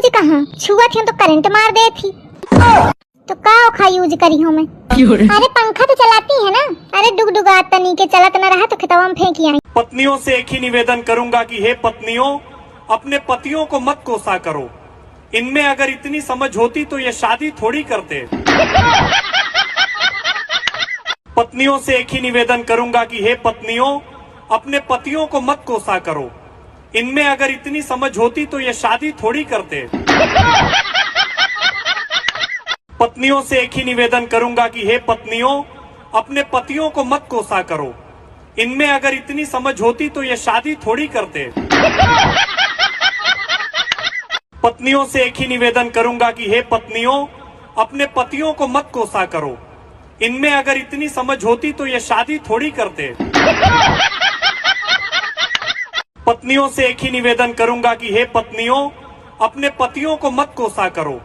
Use कहाँ, छुआ थी तो करंट मार दे थी। तो का ओखा यूज करी हूँ मैं। अरे पंखा तो चलाती है ना। अरे डुगडुगा तनी के चलत न रहा तो खितवा में फेंकी आई। पत्नियों से एक ही निवेदन करूंगा कि हे पत्नियों, अपने पतियों को मत कोसा करो। इनमें अगर इतनी समझ होती तो ये शादी थोड़ी करते। पत्नियों से एक ही निवेदन करूंगा कि हे पत्नियों, अपने पतियों को मत कोसा करो। इनमें अगर इतनी समझ होती तो ये शादी थोड़ी करते। पत्नियों से एक ही निवेदन करूंगा कि हे पत्नियों, अपने पतियों को मत कोसा करो। इनमें अगर इतनी समझ होती तो ये शादी थोड़ी करते। पत्नियों से एक ही निवेदन करूंगा कि हे पत्नियों, अपने पतियों को मत कोसा करो। इनमें अगर इतनी समझ होती तो ये शादी थोड़ी करते। पत्नियों से एक ही निवेदन करूंगा कि हे पत्नियों, अपने पतियों को मत कोसा करो।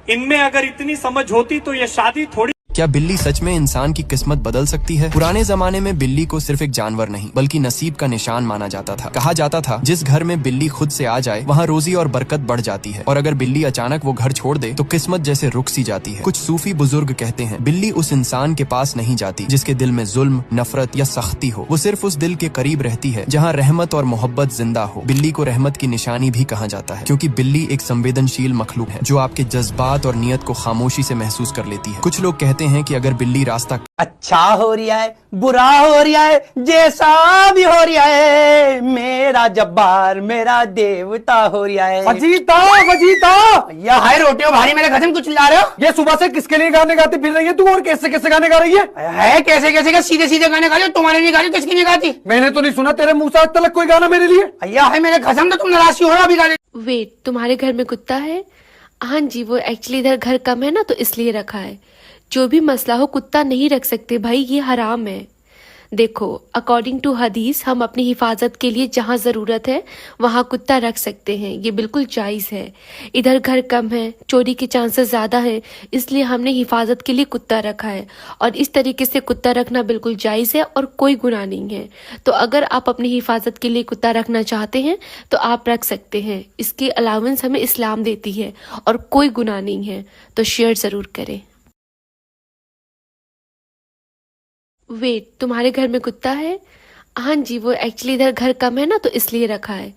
इनमें अगर इतनी समझ होती तो ये शादी थोड़ी। क्या बिल्ली सच में इंसान की किस्मत बदल सकती है? पुराने जमाने में बिल्ली को सिर्फ एक जानवर नहीं बल्कि नसीब का निशान माना जाता था। कहा जाता था जिस घर में बिल्ली खुद से आ जाए वहाँ रोजी और बरकत बढ़ जाती है, और अगर बिल्ली अचानक वो घर छोड़ दे तो किस्मत जैसे रुक सी जाती है। कुछ सूफी बुजुर्ग कहते हैं बिल्ली उस इंसान के पास नहीं जाती जिसके दिल में जुल्म, नफरत या सख्ती हो। वो सिर्फ उस दिल के करीब रहती है जहाँ रहमत और मोहब्बत जिंदा हो। बिल्ली को रहमत की निशानी भी कहा जाता है क्योंकि बिल्ली एक संवेदनशील मखलूक है जो आपके जज्बात और नियत को खामोशी से महसूस कर लेती है। कुछ लोग कहते हैं कि अगर बिल्ली रास्ता अच्छा हो रहा है, बुरा हो रहा है, जैसा भी हो रहा है, मेरा जब्बार मेरा देवता हो रहा है। वजीता वजीता, या हाय रोटियों भारी मेरे घर में कुछ ला रहे हो? ये सुबह से किसके लिए गाने गाती फिर रही है तू, और कैसे कैसे गाने गा रही है कैसे कैसे का सीधे सीधे गाने गा रही हो? तुम्हारे नहीं गा रही, किसकी नहीं गाती? मैंने तो नहीं सुना तेरे मुंह से आज तक कोई गाना मेरे लिए। या है मेरे कसम तो तुम नाराज हो रहा अभी गा रहे। वेट, तुम्हारे घर में कुत्ता है? हाँ जी, वो एक्चुअली इधर घर कम है ना तो इसलिए रखा है। जो भी मसला हो कुत्ता नहीं रख सकते भाई, ये हराम है। देखो, अकॉर्डिंग टू हदीस हम अपनी हिफाजत के लिए जहाँ ज़रूरत है वहाँ कुत्ता रख सकते हैं, ये बिल्कुल जायज़ है। इधर घर कम है, चोरी के चांसेस ज़्यादा हैं, इसलिए हमने हिफाजत के लिए कुत्ता रखा है, और इस तरीके से कुत्ता रखना बिल्कुल जायज़ है और कोई गुनाह नहीं है। तो अगर आप अपनी हिफाजत के लिए कुत्ता रखना चाहते हैं तो आप रख सकते हैं। इसकी अलाउंस हमें इस्लाम देती है और कोई गुनाह नहीं है, तो शेयर ज़रूर करें। वेट, तुम्हारे घर में कुत्ता है? हाँ जी, वो एक्चुअली इधर घर कम है ना तो इसलिए रखा है।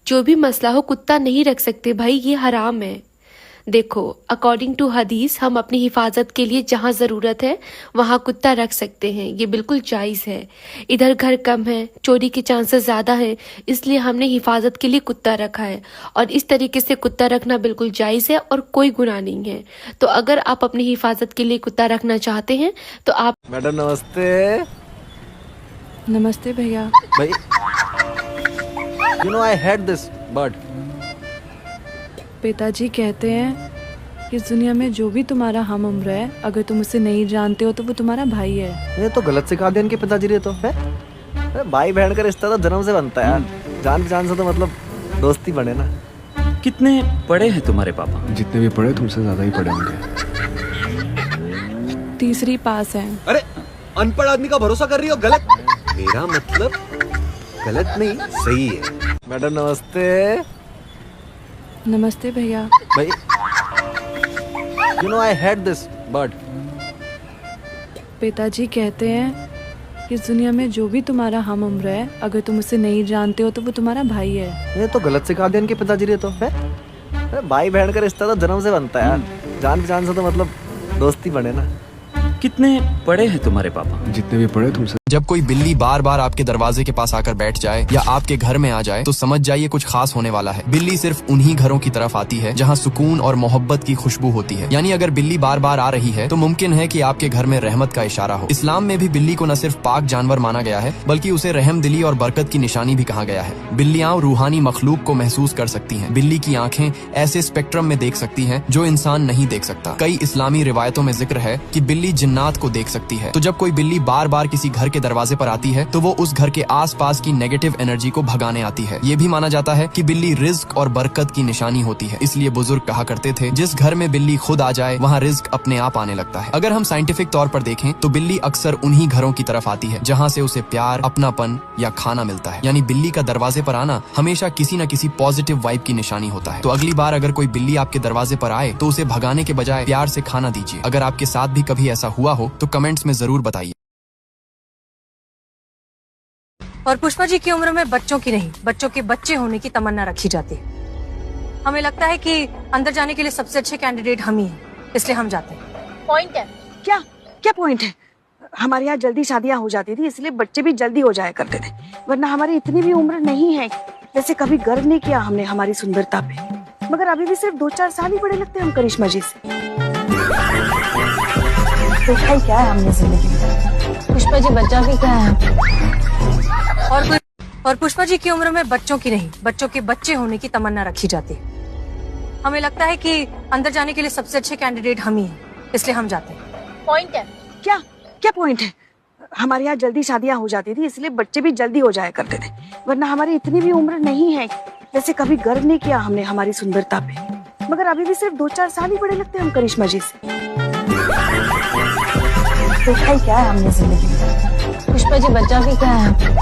जो भी मसला हो कुत्ता नहीं रख सकते भाई, ये हराम है। देखो, अकॉर्डिंग टू हदीस हम अपनी हिफाजत के लिए जहाँ ज़रूरत है वहाँ कुत्ता रख सकते हैं, ये बिल्कुल जायज़ है। इधर घर कम है, चोरी के चांसेस ज़्यादा हैं, इसलिए हमने हिफाजत के लिए कुत्ता रखा है, और इस तरीके से कुत्ता रखना बिल्कुल जायज़ है और कोई गुनाह नहीं है। तो अगर आप अपनी हिफाजत के लिए कुत्ता रखना चाहते हैं तो आप। मैडम नमस्ते। नमस्ते भैया। भाई, you know I hate this bird. पिताजी कहते हैं कि इस दुनिया में जो भी तुम्हारा हम उम्र है, अगर तुम उसे नहीं जानते हो तो वो तुम्हारा भाई है। ये तो गलत सिखा दिया इनके पिताजी ने तो है। अरे भाई बहन का रिश्ता तो जन्म से बनता है यार, जान पहचान से तो मतलब दोस्ती बने ना। कितने पढ़े हैं तुम्हारे पापा? जितने भी पढ़े तुमसे ज्यादा ही पढ़े होंगे। तीसरी पास है। अरे अनपढ़ आदमी का भरोसा कर रही हो? गलत, मेरा मतलब गलत नहीं सही है। मैडम नमस्ते। नमस्ते भैया। भाई, you know I hate this bird. पिताजी कहते हैं कि इस दुनिया में जो भी तुम्हारा हम उम्र है, अगर तुम उसे नहीं जानते हो तो वो तुम्हारा भाई है। ये तो गलत सिखा दिया इनके पिताजी ने तो है। अरे भाई बहन का रिश्ता तो जन्म से बनता है यार, जान पहचान से तो मतलब दोस्ती बने ना। कितने पढ़े हैं तुम्हारे पापा? जितने भी पढ़े तुमसे। जब कोई बिल्ली बार बार आपके दरवाजे के पास आकर बैठ जाए या आपके घर में आ जाए तो समझ जाइए कुछ खास होने वाला है। बिल्ली सिर्फ उन्हीं घरों की तरफ आती है जहाँ सुकून और मोहब्बत की खुशबू होती है। यानी अगर बिल्ली बार बार आ रही है तो मुमकिन है कि आपके घर में रहमत का इशारा हो। इस्लाम में भी बिल्ली को न सिर्फ पाक जानवर माना गया है बल्कि उसे रहमदिली और बरकत की निशानी भी कहा गया है। बिल्लियाँ रूहानी मखलूक को महसूस कर सकती हैं। बिल्ली की आंखें ऐसे स्पेक्ट्रम में देख सकती हैं जो इंसान नहीं देख सकता। कई इस्लामी रिवायतों में जिक्र है कि बिल्ली जिन्नात को देख सकती है। तो जब कोई बिल्ली बार बार किसी घर के दरवाजे पर आती है तो वो उस घर के आसपास की नेगेटिव एनर्जी को भगाने आती है। ये भी माना जाता है कि बिल्ली रिज्क और बरकत की निशानी होती है, इसलिए बुजुर्ग कहा करते थे जिस घर में बिल्ली खुद आ जाए वहाँ रिज्क अपने आप आने लगता है। अगर हम साइंटिफिक तौर पर देखें तो बिल्ली अक्सर उन्हीं घरों की तरफ आती है जहाँ से उसे प्यार, अपनापन या खाना मिलता है। यानी बिल्ली का दरवाजे पर आना हमेशा किसी न किसी पॉजिटिव वाइब की निशानी होता है। तो अगली बार अगर कोई बिल्ली आपके दरवाजे पर आए तो उसे भगाने के बजाय प्यार से खाना दीजिए। अगर आपके साथ भी कभी ऐसा हुआ हो तो कमेंट्स में जरूर बताइए। और पुष्पा जी की उम्र में बच्चों की नहीं, बच्चों के बच्चे होने की तमन्ना रखी जाती है। हमें लगता है कि अंदर जाने के लिए सबसे अच्छे कैंडिडेट हम ही हैं, इसलिए हम जाते हैं। पॉइंट है। क्या क्या पॉइंट है? हमारे यहाँ जल्दी शादियाँ हो जाती थी, इसलिए बच्चे भी जल्दी हो जाया करते थे, वरना हमारी इतनी भी उम्र नहीं है। वैसे कभी गर्व नहीं किया हमने हमारी सुंदरता पे, मगर अभी भी सिर्फ 2-4 साल ही बड़े लगते हैं हम करिश्मा जी से। देखा ही क्या है हमने जिंदगी में। पुष्पा जी बच्चा भी क्या है? और पुष्पा जी की उम्र में बच्चों की नहीं, बच्चों के बच्चे होने की तमन्ना रखी जाती है। हमें लगता है कि अंदर जाने के लिए सबसे अच्छे कैंडिडेट हम ही हैं, इसलिए हम जाते हैं। पॉइंट है। क्या क्या पॉइंट है? हमारे यहाँ जल्दी शादियाँ हो जाती थी, इसलिए बच्चे भी जल्दी हो जाया करते थे, वरना हमारी इतनी भी उम्र नहीं है। वैसे कभी गर्व नहीं किया हमने हमारी सुंदरता पे, मगर अभी भी सिर्फ 2-4 साल ही बड़े लगते हैं हम करिश्मा जी से। देखा ही क्या है हमने जिंदगी में। पुष्पा जी बच्चा भी क्या है?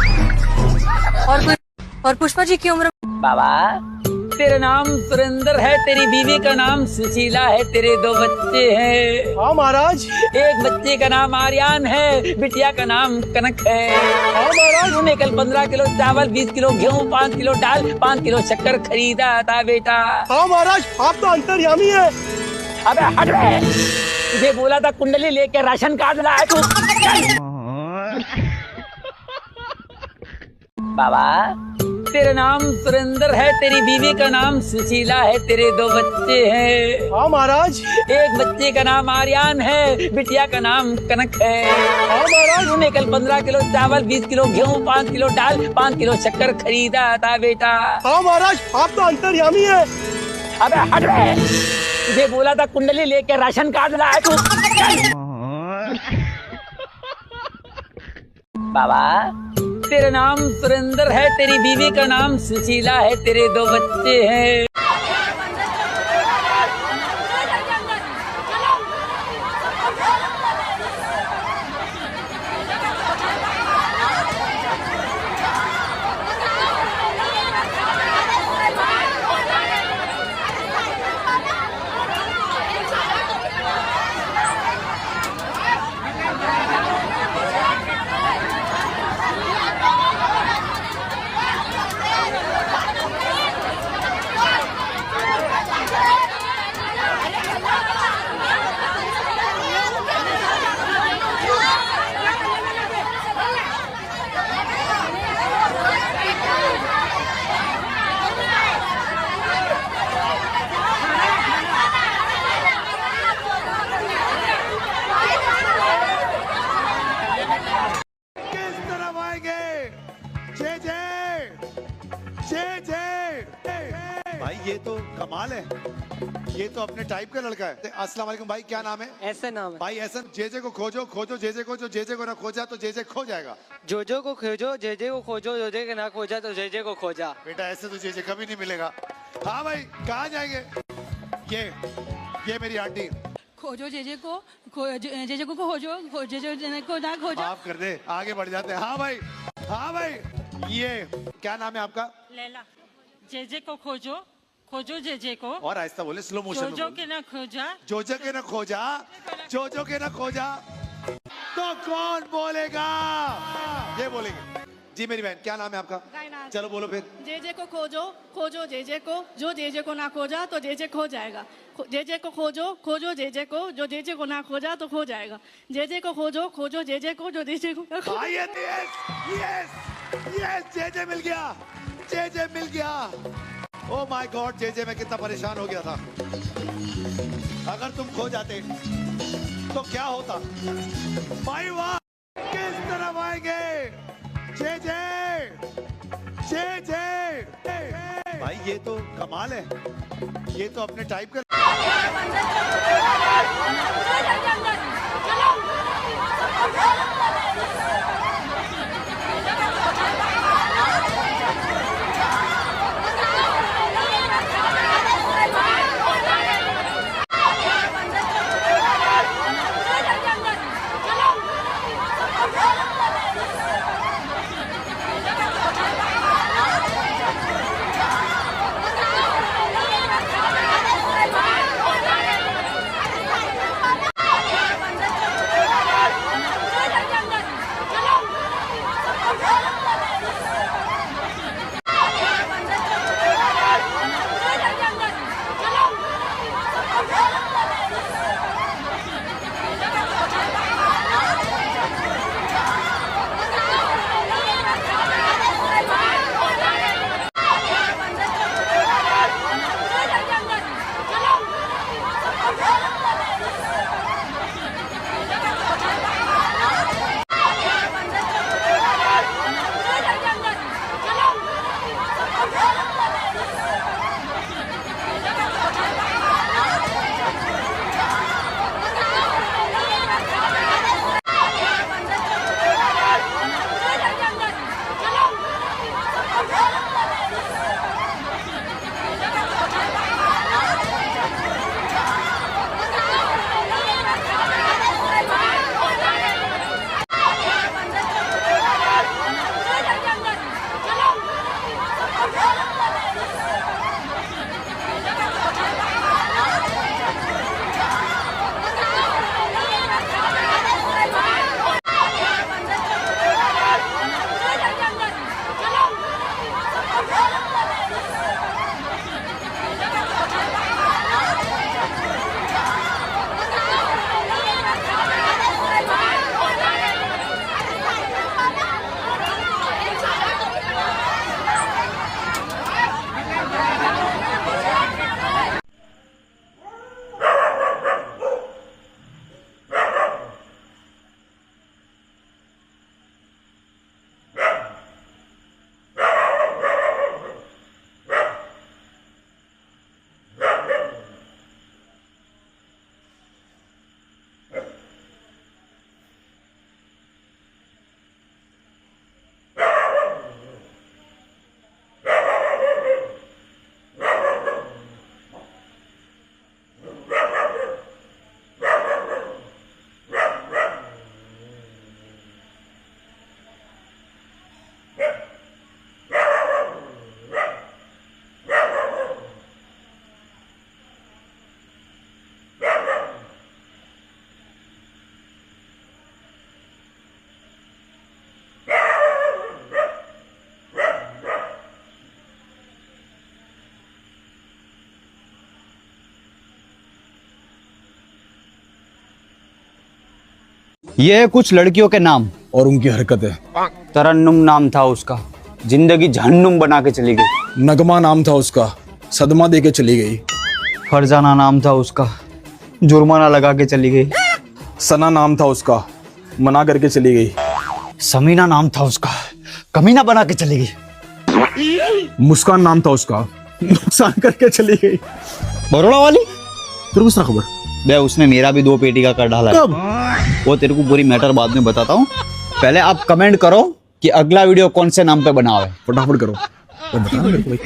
और पुष्पा जी की उम्र। बाबा तेरा नाम सुरेंद्र है, तेरी बीवी का नाम सुशीला है, तेरे 2 बच्चे हैं। हाँ महाराज। एक बच्चे का नाम आर्यन है, बिटिया का नाम कनक है। हाँ महाराज। तूने कल 15 किलो चावल, 20 किलो गेहूँ, 5 किलो दाल, 5 किलो शक्कर खरीदा था बेटा। हाँ महाराज, आप तो अंतर्यामी है। अबे हट बे, तुझे बोला था कुंडली लेके राशन कार्ड लाया तू। बाबा तेरा नाम सुरेंद्र है, तेरी बीवी का नाम सुशीला है, तेरे 2 बच्चे हैं। हाँ महाराज। एक बच्चे का नाम आर्यन है, बिटिया का नाम कनक है। हाँ महाराज। तूने कल 15 किलो चावल, 20 किलो गेहूँ, 5 किलो दाल, 5 किलो शक्कर खरीदा था बेटा। हाँ महाराज, आप तो अंतर्यामी है। अबे हट बे, तुझे बोला था कुंडली लेके राशन कार्ड लाया तू। बाबा तेरा नाम सुरेंद्र है, तेरी बीवी का नाम सुशीला है, तेरे 2 बच्चे हैं। भाई ये तो कमाल है, ये तो अपने टाइप का लड़का है। अस्सलाम वालेकुम भाई, क्या नाम है? ऐसा नाम है भाई ऐसा। जेजे को खोजो, खोजो जेजे को, जो जेजे को ना खोजा तो जेजे खो जाएगा। जोजो को खोजो, जेजे को खोजो, जोजे के ना खोजा तो जेजे को खोजा। बेटा ऐसे तो जेजे कभी नहीं मिलेगा। हाँ भाई, कहाँ जाएंगे? ये मेरी आंटी। खोजो जेजे को, जेजे को खोजो, जेजे को ना खोजो। आप कर दे, आगे बढ़ जाते हैं। हाँ भाई, हाँ भाई। ये क्या नाम है आपका? लैला। जेजे को खोजो, खोजो जेजे को। और आहिस्ता बोले, स्लो मोशन में जोजो बोले। के ना खोजा, जोजो के ना खोजा, जोजो के ना खोजा तो कौन बोलेगा? ये बोलेंगे। जी मेरी बहन, क्या नाम है आपका? चलो बोलो फिर। जेजे को खोजो, खोजो जेजे को, जो जेजे को ना खोजा तो जेजे खो जाएगा। जेजे को खोजो, खोजो जेजे को, जो जेजे को ना खोजा तो खो जाएगा। जेजे को खोजो, खोजो जेजे को, जो जेजे को ना खोजा। यस, जेजे मिल गया, जेजे मिल गया। ओ माय गॉड, जेजे मैं कितना परेशान हो गया था। अगर तुम खो जाते तो क्या होता? भाई वाह, किस तरफ आएंगे? JJ, JJ. भाई ये तो कमाल है, ये तो अपने टाइप का। ये है कुछ लड़कियों के नाम और उनकी हरकतें। तरन्नुम नाम था उसका, जिंदगी जहन्नुम बना के चली गई। नगमा नाम था उसका, सदमा दे के चली गई। फरजाना नाम था उसका, जुर्माना लगा के चली गई। सना नाम था उसका, मना करके चली गई। समीना नाम था उसका, कमीना बना के चली गई। मुस्कान नाम था उसका, नुकसान करके चली गई। बरोड़ा वाली तेरे को क्या खबर? बे उसने मेरा भी 2 पेटी का कर डाला है। वो तेरे को पूरी मैटर बाद में बताता हूँ। पहले आप कमेंट करो कि अगला वीडियो कौन से नाम पे बनाओ है। फटाफट करो।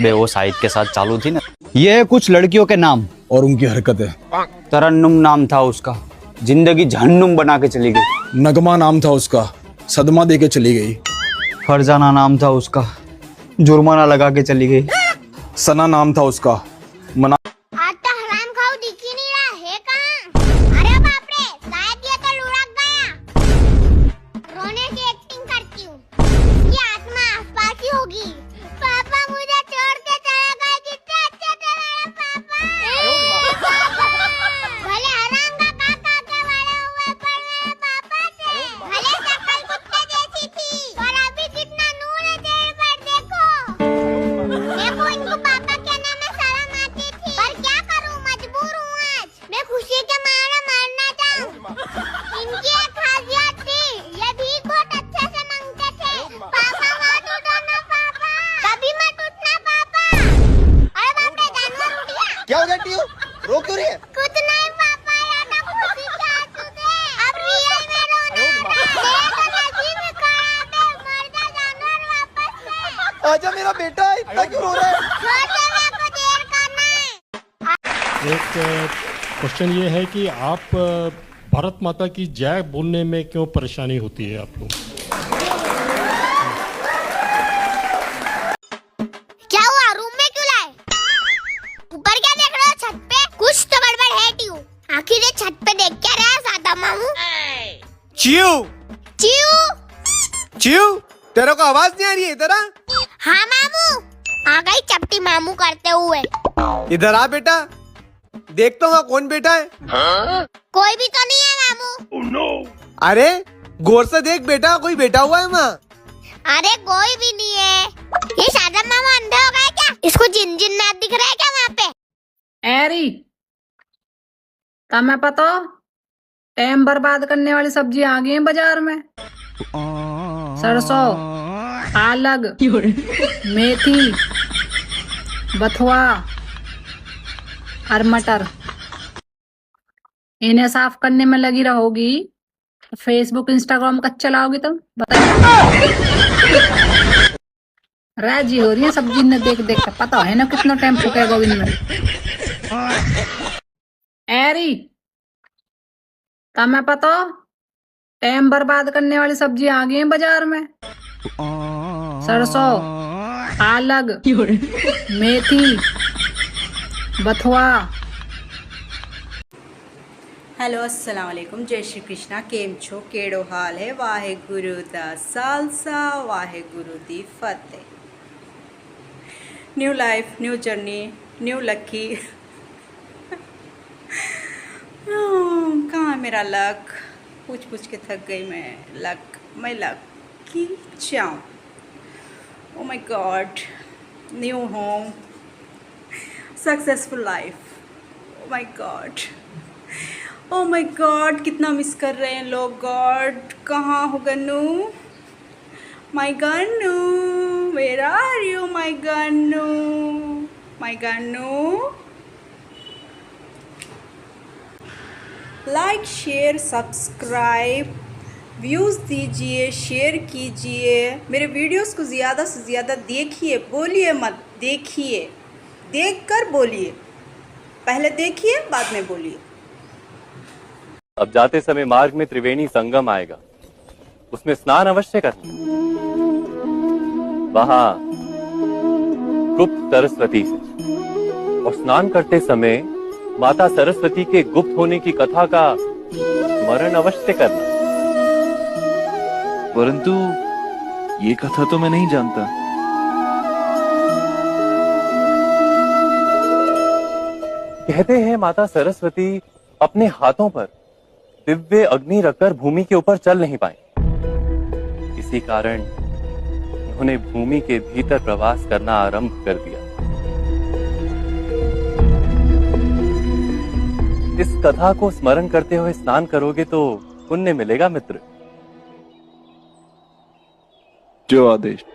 बे वो साइड के साथ चालू थी ना। ये है कुछ लड़कियों के नाम और उनकी हरकतें। तरन्नुम नाम था उसका, जिंदगी जहन्नुम बना के चली गई। नगमा नाम था उसका, सदमा दे के चली गई। फरजाना नाम था उसका, जुर्माना लगा के चली गई। सना नाम था उसका, मना। आज तो हराम खाओ दिख ही नहीं रहा है कहाँ? अरे बाप रे, शायद ये तो लुढ़क गया। रोने की एक्टिंग करती हूँ, ये आत्मा आसपास ही होगी। पापा मुझे छोड़ के चले गए, कितने अच्छे थे मेरे पापा। भले हराम का काका के बड़े हुए पर मेरे पापा थे। भले शक्ल कुत्ते जैसी थी, पर अभी कितना नूर है चेहरे पर देखो। देखो इनको पापा कहने में शर्म आती थी, पर क्या करूं, मजबूर हूँ आज। मैं खुशी के मारे मरना चाहूँ। इनकी एक खासियत थी, ये भीख बहुत अच्छे से मांगते थे। पापा मत उठो ना पापा, कभी मत उठना पापा। अरे बाप रे, जानवर उठ गया। क्या हो गया टियो? रो क्यों रही है? कुछ नहीं पापा, ये तो खुशी के आंसू थे। अब रियल में रोना आता है। ये तो नसीब खराब है, मर जा जानवर वापस से। आजा मेरा बेटा, इतना क्यों रो रहा है? छोड़ दे, मेरे को देर करना है। एक क्वेश्चन ये है कि आप भारत माता की जय बोलने में क्यों परेशानी होती है आप लोग? क्या हुआ, रूम में क्यों लाए? ऊपर क्या देख रहे हो छत पे? कुछ तो गड़बड़ है ट्यू। आखिर ये छत पे देख क्या रहा है सादा मामू? चियो चिऊ, चियो, तेरे को आवाज नहीं आ रही है? इधर आ। हाँ मामू, आ गई चपटी मामू करते हुए। इधर आ बेटा, देखता हूँ कौन बैठा है। कोई भी तो नहीं है मामू। अरे गौर से देख बेटा, कोई बैठा हुआ है वहाँ। अरे कोई भी नहीं है। ये सादा मामू अंधे हो गए क्या? इसको जिन जिन नाथ दिख रहा है क्या वहाँ पे? एरी तुम्हें पता, टाइम बर्बाद करने वाली सब्जी आ गई है बाजार में। सरसों, पालक, मेथी, बथुआ और मटर। इन्हें साफ करने में लगी रहोगी तो फेसबुक इंस्टाग्राम का चलाओगी तुम? बताओ। राजी हो रही है सब्जी ने देख देख कर, पता है ना कितना टाइम फूकेगा इनमें। एरी तुम्हें पता, टाइम बर्बाद करने वाली सब्जी आ गई है बाजार में। सरसों, पालक, मेथी, बथुआ। हेलो अस्सलाम वालेकुम, जय श्री कृष्णा। केम छो, केड़ो हाल है? वाहेगुरु दा सालसा, वाहेगुरु दी फतेह। New life, new journey, new lucky. कहाँ है मेरा लक? पूछ पूछ के थक गई मैं। मैं लकी चाहूँ। Oh my god, new home, successful life. Oh my god, oh my god, कितना मिस कर रहे हैं लोग। गॉड, कहाँ हो Gannu? My Gannu, where are you my Gannu? My Gannu, like share subscribe, views दीजिए, शेयर कीजिए। मेरे वीडियोस को ज़्यादा से ज़्यादा देखिए, बोलिए मत, देखिए, देखकर बोलिए। पहले देखिए, बाद में बोलिए। अब जाते समय मार्ग में त्रिवेणी संगम आएगा, उसमें स्नान अवश्य करना। वहां गुप्त सरस्वती से, और स्नान करते समय माता सरस्वती के गुप्त होने की कथा का स्मरण अवश्य करना। परंतु ये कथा तो मैं नहीं जानता। कहते हैं माता सरस्वती अपने हाथों पर दिव्य अग्नि रखकर भूमि के ऊपर चल नहीं पाए। इसी कारण उन्होंने भूमि के भीतर प्रवास करना आरंभ कर दिया। इस कथा को स्मरण करते हुए स्नान करोगे तो पुण्य मिलेगा मित्र। जो आदेश।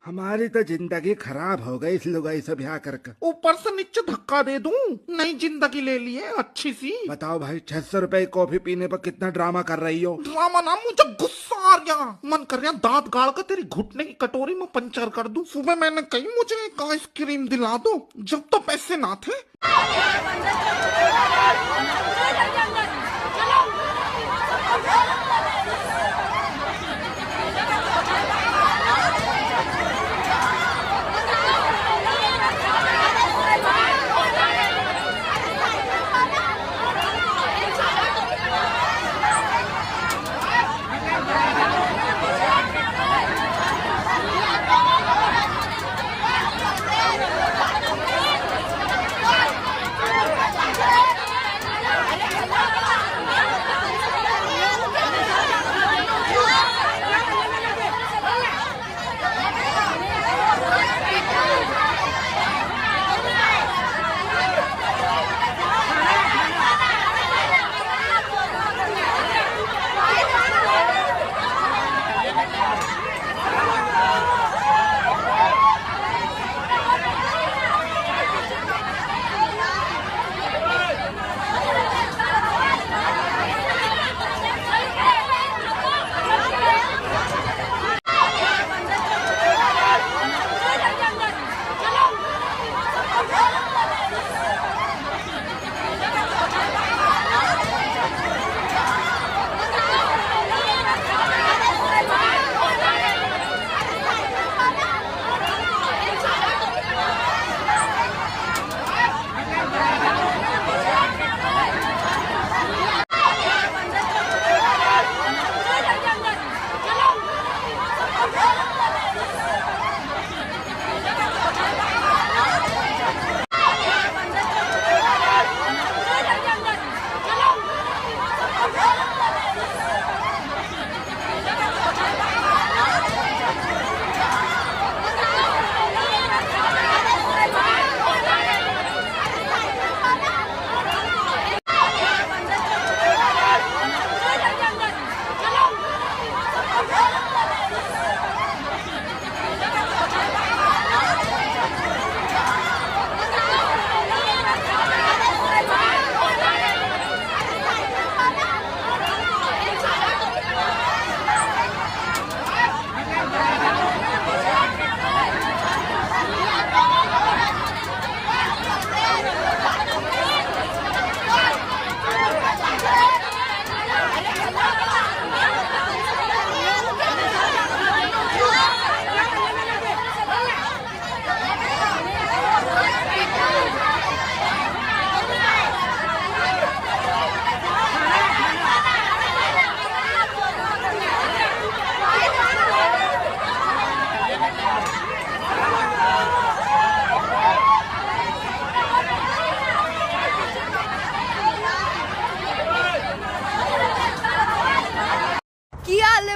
हमारी तो जिंदगी खराब हो गई इस लुगाई से ब्याह करके। ऊपर से नीचे धक्का दे दूं, नई जिंदगी ले ली है अच्छी सी। बताओ भाई 600 रुपए की कॉफी पीने पर कितना ड्रामा कर रही हो। ड्रामा ना, मुझे गुस्सा आ गया। मन कर रहा दांत गाड़ कर तेरी घुटने की कटोरी में पंचर कर दूं। सुबह मैंने कही मुझे एक आइसक्रीम दिला दो, जब तो पैसे ना थे।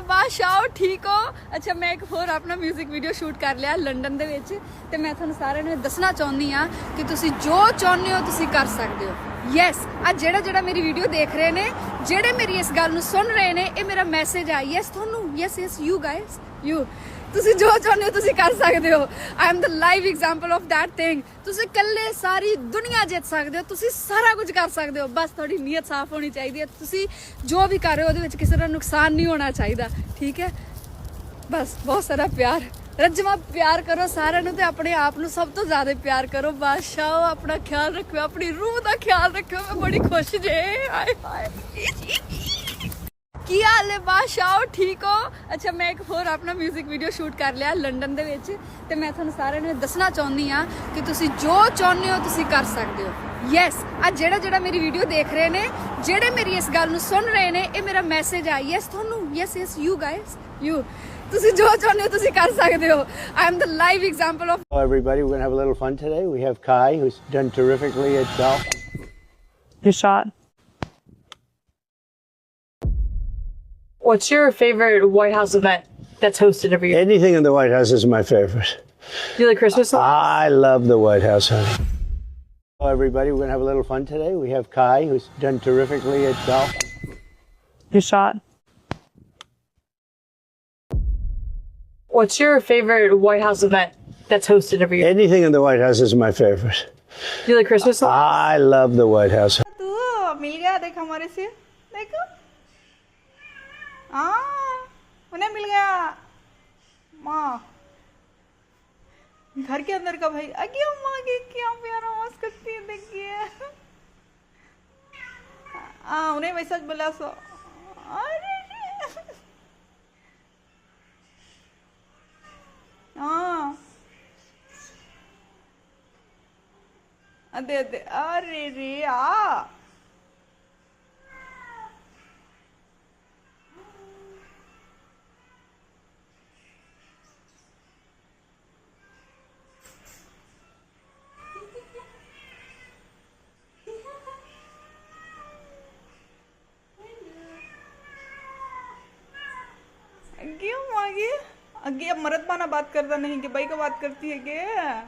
ਬਾਦਸ਼ਾਹ ਠੀਕ ਹੋ। ਅੱਛਾ ਮੈਂ ਇੱਕ ਹੋਰ ਆਪਣਾ 뮤직 ਵੀਡੀਓ ਸ਼ੂਟ ਕਰ ਲਿਆ ਲੰਡਨ ਦੇ ਵਿੱਚ ਤੇ ਮੈਂ ਤੁਹਾਨੂੰ ਸਾਰਿਆਂ ਨੂੰ ਦੱਸਣਾ ਚਾਹੁੰਦੀ ਆ ਕਿ ਤੁਸੀਂ ਜੋ ਚਾਹੁੰਦੇ ਹੋ ਤੁਸੀਂ ਕਰ ਸਕਦੇ ਹੋ। ਯੈਸ ਆ ਜਿਹੜਾ ਮੇਰੀ ਵੀਡੀਓ ਦੇਖ ਰਹੇ ਨੇ, ਜਿਹੜੇ ਮੇਰੀ ਇਸ ਗੱਲ ਨੂੰ ਸੁਣ ਰਹੇ ਨੇ, ਇਹ ਮੇਰਾ ਮੈਸੇਜ ਆ ਯੈਸ ਤੁਹਾਨੂੰ। ਯੈਸ ਯੂ ਗਾਇਸ ਯੂ ਤੁਸੀਂ ਜੋ ਚਾਹੁੰਦੇ ਹੋ ਤੁਸੀਂ ਕਰ ਸਕਦੇ ਹੋ। I am the live example of that thing. ਤੁਸੀਂ ਇਕੱਲੇ ਸਾਰੀ ਦੁਨੀਆ ਜਿੱਤ ਸਕਦੇ ਹੋ, ਤੁਸੀਂ ਸਾਰਾ ਕੁਝ ਕਰ ਸਕਦੇ ਹੋ, ਬਸ ਤੁਹਾਡੀ ਨੀਅਤ ਸਾਫ਼ ਹੋਣੀ ਚਾਹੀਦੀ ਹੈ। ਤੁਸੀਂ ਜੋ ਵੀ ਕਰ ਰਹੇ ਹੋ ਉਹਦੇ ਵਿੱਚ ਕਿਸੇ ਦਾ ਨੁਕਸਾਨ ਨਹੀਂ ਹੋਣਾ ਚਾਹੀਦਾ, ਠੀਕ ਹੈ। ਬਸ ਬਹੁਤ ਸਾਰਾ ਪਿਆਰ, ਰੱਜਵਾ ਪਿਆਰ ਕਰੋ ਸਾਰਿਆਂ ਨੂੰ ਤੇ ਆਪਣੇ ਆਪ ਨੂੰ ਸਭ ਤੋਂ ਜ਼ਿਆਦਾ ਪਿਆਰ ਕਰੋ। ਬਾਦਸ਼ਾਹ ਆਪਣਾ ਖਿਆਲ ਰੱਖਿਓ, ਆਪਣੀ ਰੂਹ ਦਾ ਖਿਆਲ ਰੱਖਿਓ। ਮੈਂ ਬੜੀ ਖੁਸ਼ ਜੇ। ਹਾਏ ਹਾਏ ਕੀ ਹਾਲ ਹੈ ਬਾਦਸ਼ਾਹ ਠੀਕ ਹੋ। ਅੱਛਾ ਮੈਂ ਇੱਕ ਹੋਰ ਆਪਣਾ 뮤직 ਵੀਡੀਓ ਸ਼ੂਟ ਕਰ ਲਿਆ ਲੰਡਨ ਦੇ ਵਿੱਚ ਤੇ ਮੈਂ ਤੁਹਾਨੂੰ ਸਾਰਿਆਂ ਨੂੰ ਦੱਸਣਾ ਚਾਹੁੰਦੀ ਆ ਕਿ ਤੁਸੀਂ ਜੋ ਚਾਹੁੰਦੇ ਹੋ ਤੁਸੀਂ ਕਰ ਸਕਦੇ ਹੋ। ਯੈਸ ਆ ਜਿਹੜਾ ਮੇਰੀ ਵੀਡੀਓ ਦੇਖ ਰਹੇ ਨੇ, ਜਿਹੜੇ ਮੇਰੀ ਇਸ ਗੱਲ ਨੂੰ ਸੁਣ ਰਹੇ ਨੇ, ਇਹ ਮੇਰਾ ਮੈਸੇਜ ਆ ਯੈਸ ਤੁਹਾਨੂੰ। ਯੈਸ ਯੂ ਗਾਇਸ ਯੂ ਤੁਸੀਂ ਜੋ ਚਾਹੁੰਦੇ ਹੋ ਤੁਸੀਂ ਕਰ ਸਕਦੇ ਹੋ I am the live example of Hello everybody, we're going to have a little fun today. We have Kai, who's done terrifically at golf. Your shot. What's your favorite White House event that's hosted every year? Anything in the White House is my favorite. Do you like Christmas songs? I love the White House, honey. Hello everybody, we're going to have a little fun today. We have Kai, who's done terrifically at golf. Your shot. What's your favorite White House event that's hosted every year? Anything in the White House is my favorite. Do you like Christmas songs? I love the White House. तू मिल गया देख हमारे से देखो उन्हें मिल गया माँ घर के अंदर का भाई अगे माँ की क्या प्यारा आवाज करती है देखिए उन्हें वैसा बोला सो अरे अदे अदे अरे रे क्यों आगे आगे अब मर्द बाना बात करता नहीं कि भाई का बात करती है क्या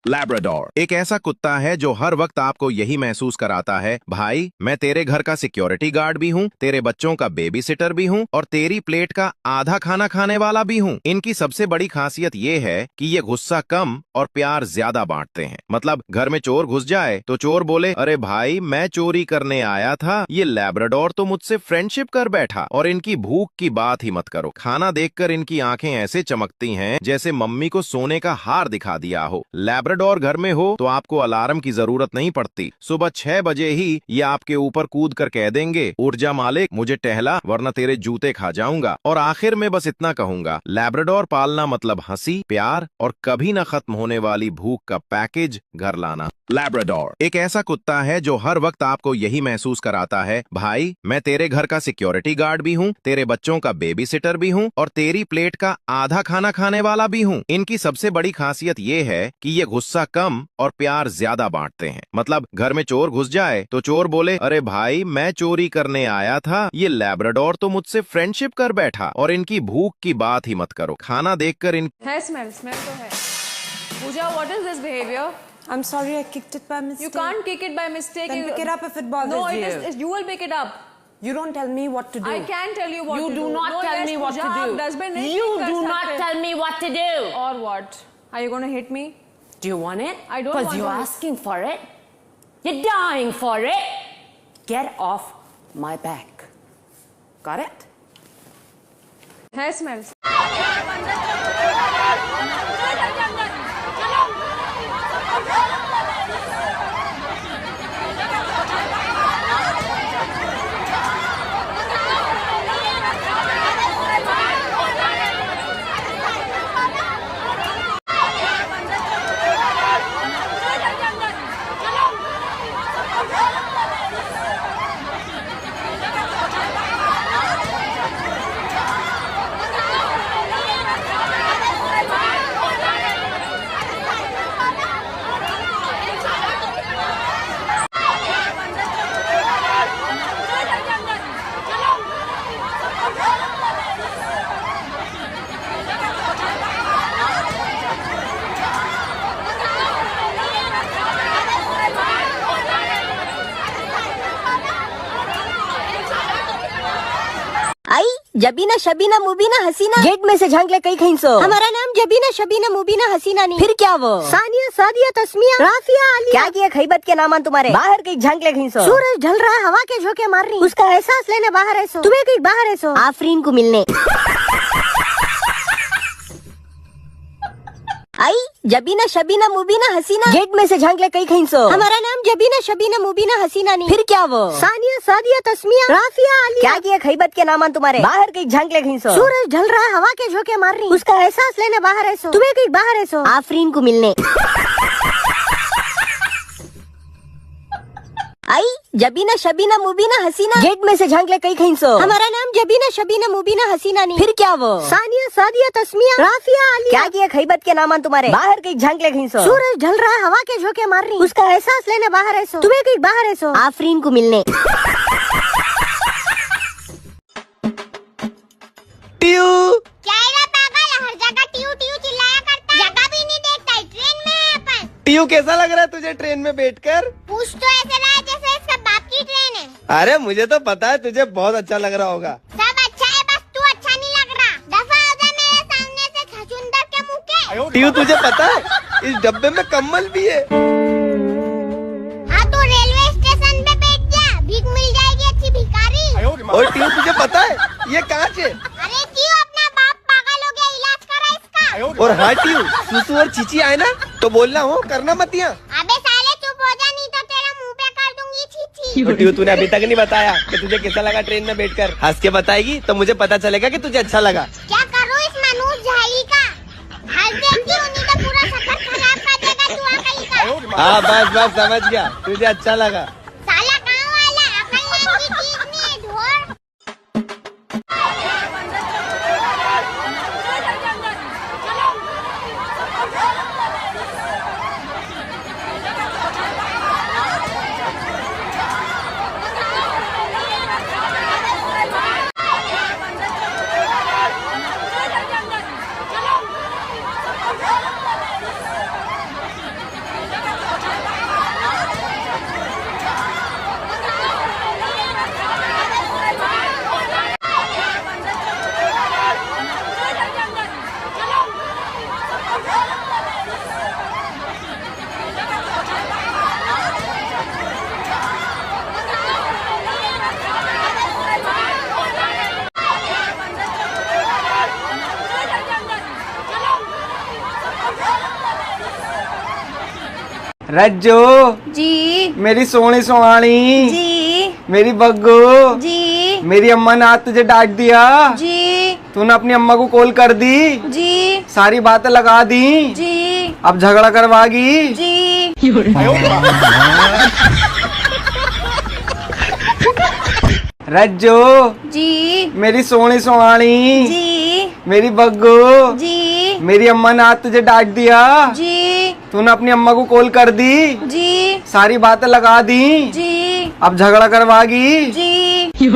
लैब्राडोर एक ऐसा कुत्ता है जो हर वक्त आपको यही महसूस कराता है, भाई मैं तेरे घर का सिक्योरिटी गार्ड भी हूँ, तेरे बच्चों का बेबी सिटर भी हूँ और तेरी प्लेट का आधा खाना खाने वाला भी हूँ। इनकी सबसे बड़ी खासियत ये है कि ये गुस्सा कम और प्यार ज्यादा बांटते हैं। मतलब घर में चोर घुस जाए तो चोर बोले, अरे भाई मैं चोरी करने आया था, ये लैब्राडोर तो मुझसे फ्रेंडशिप कर बैठा। और इनकी भूख की बात ही मत करो, खाना देखकर इनकी आंखें ऐसे चमकती हैं जैसे मम्मी को सोने का हार दिखा दिया हो। लैब्राडोर घर में हो तो आपको अलार्म की जरूरत नहीं पड़ती, सुबह 6 बजे ही ये आपके ऊपर कूद कर कह देंगे, उठ जा मालिक मुझे टहला वरना तेरे जूते खा जाऊंगा। और आखिर में बस इतना कहूंगा, लैब्राडोर पालना मतलब हंसी, प्यार और कभी न खत्म होने वाली भूख का पैकेज घर लाना। लैब्राडोर एक ऐसा कुत्ता है जो हर वक्त आपको यही महसूस कराता है, भाई मैं तेरे घर का सिक्योरिटी गार्ड भी हूँ, तेरे बच्चों का बेबी सिटर भी हूँ और तेरी प्लेट का आधा खाना खाने वाला भी हूँ। इनकी सबसे बड़ी खासियत ये है कि ये गुस्सा कम और प्यार ज्यादा बांटते हैं। मतलब घर में चोर घुस जाए तो चोर बोले, अरे भाई मैं चोरी करने आया था, ये लैब्राडोर तो मुझसे फ्रेंडशिप कर बैठा। और इनकी भूख की बात ही मत करो, खाना देखकर इन है स्मेल तो है Pooja what is this behaviour I'm sorry, I kicked it by mistake. You can't kick it by mistake. Then pick it up if it bothers no, you. No, you will pick it up. You don't tell me what to do. I can tell you what you to do. You do not no, tell yes, me what Pooja, to do. Dustbin You do not tell me what to do. Or what? Are you going to hit me? Do you want it? I don't want it. Because you're asking for it. You're dying for it. Get off my back. Got it? Hair smells. आई Jabina Shabina Mubina Hasina gate में से झांक ले कहीं कहीं सो। हमारा नाम जबीना शबीना मुबीना हसीना नहीं। फिर क्या वो? सानिया सादिया तस्मिया राफिया आलिया। क्या किया खैबत के नामान तुम्हारे? बाहर कहीं झांक ले कहीं सो। सूरज ढल रहा है हवा के झोंके मार रही, उसका एहसास लेने बाहर है सो। तुम्हें कहीं बाहर है सो आफरीन को मिलने। आई जबीना शबीना मुबीना हसीना गेट में से झांक ले कहीं कहीं सो। हमारा नाम जबीना शबीना मुबीना हसीना नहीं। फिर क्या वो? सानिया सादिया तस्मिया राफिया आलिया। क्या किया खैबत के नामान तुम्हारे? बाहर कहीं झांक ले कहीं सो। सूरज ढल रहा है हवा के झोंके मार रही, उसका एहसास लेने बाहर है सो। तुम्हें कहीं बाहर है सो आफरीन को मिलने। आई जबीना शबीना मुबीना हसीना गेट में से झांक ले कई कहीं सो। हमारा नाम जबीना शबीना मुबीना हसीना नहीं। फिर क्या वो? सानिया सादिया तस्मिया राफिया आलिया। क्या किया खैबत के नाम तुम्हारे? बाहर कहीं झांक ले कहीं सो। सूरज ढल रहा है हवा के झोंके मार रही, उसका एहसास लेने बाहर है सो। तुम्हें कहीं बाहर है सो आफरीन को मिलने। ट्यू क्या है पागल, हर जगह ट्यू ट्यू चिल्लाया करता है, जगह भी नहीं देखता है। ट्रेन में है अपन। ट्यू कैसा लग रहा है तुझे ट्रेन में बैठकर? पूछ तो ऐसे रहा है जैसे इसका बाप की ट्रेन है। अरे मुझे तो पता है तुझे बहुत अच्छा लग रहा होगा। सब अच्छा है, बस तू अच्छा नहीं लग रहा। दफा हो जा मेरे सामने से छछुंदर के मुंह के। ट्यू तुझे पता है इस डब्बे में कम्बल भी है। हाँ तो रेलवे स्टेशन पे बैठ जा, भीख मिल जाएगी अच्छी भिखारी। और ट्यू तुझे पता है ये कांच है। अरे क्यों, अपना बाप पागल हो गया, इलाज करा इसका। और हाँ ट्यू सुसु और चीची आए ना तो बोलना हो, करना मत यहाँ। अबे साले चुप हो जा, नहीं तो तेरा मुंह पे कर दूंगी छीछी। और ट्यू तूने अभी तक नहीं बताया कि तुझे कैसा लगा ट्रेन में बैठकर। हंस के बताएगी तो मुझे पता चलेगा कि तुझे अच्छा लगा। क्या करूँ इस मनोज झाई का? हंस देती हूँ नहीं तो पूरा सफर खराब कर देगा तू अकल का। हाँ बस बस समझ गया, तुझे अच्छा लगा। साला गाँव वाला अकल लेने की चीज नहीं है ढोर। रज्जो जी मेरी सोनी सोहानी जी मेरी बग्गू जी मेरी अम्मा ने आज तुझे डांट दिया। जी तूने अपनी अम्मा को कॉल कर दी, जी सारी बातें लगा दी, जी अब झगड़ा करवागी। जी रज्जो जी मेरी सोनी सोहानी जी मेरी बग्गू जी मेरी अम्मा ने आज तुझे डांट दिया। जी तूने अपनी अम्मा को कॉल कर दी, जी सारी बातें लगा दी, जी अब झगड़ा करवागी। जी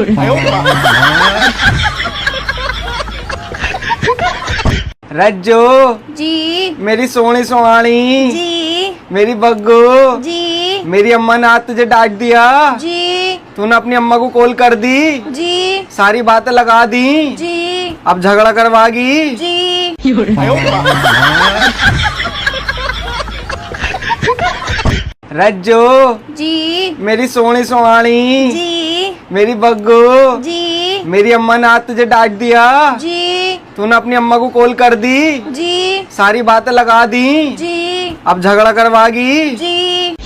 रज्जो जी मेरी सोनी सोहानी जी मेरी बग्गू जी मेरी अम्मा ने आज तुझे डांट दिया। जी तूने अपनी अम्मा को कॉल कर दी, जी सारी बातें लगा दी, जी अब झगड़ा करवागी। जी रज्जो जी मेरी सोनी सोहानी जी मेरी बग्गू जी मेरी अम्मा ने आज तुझे डांट दिया। जी तूने अपनी अम्मा को कॉल कर दी, जी सारी बातें लगा दी, जी अब झगड़ा करवागी। जी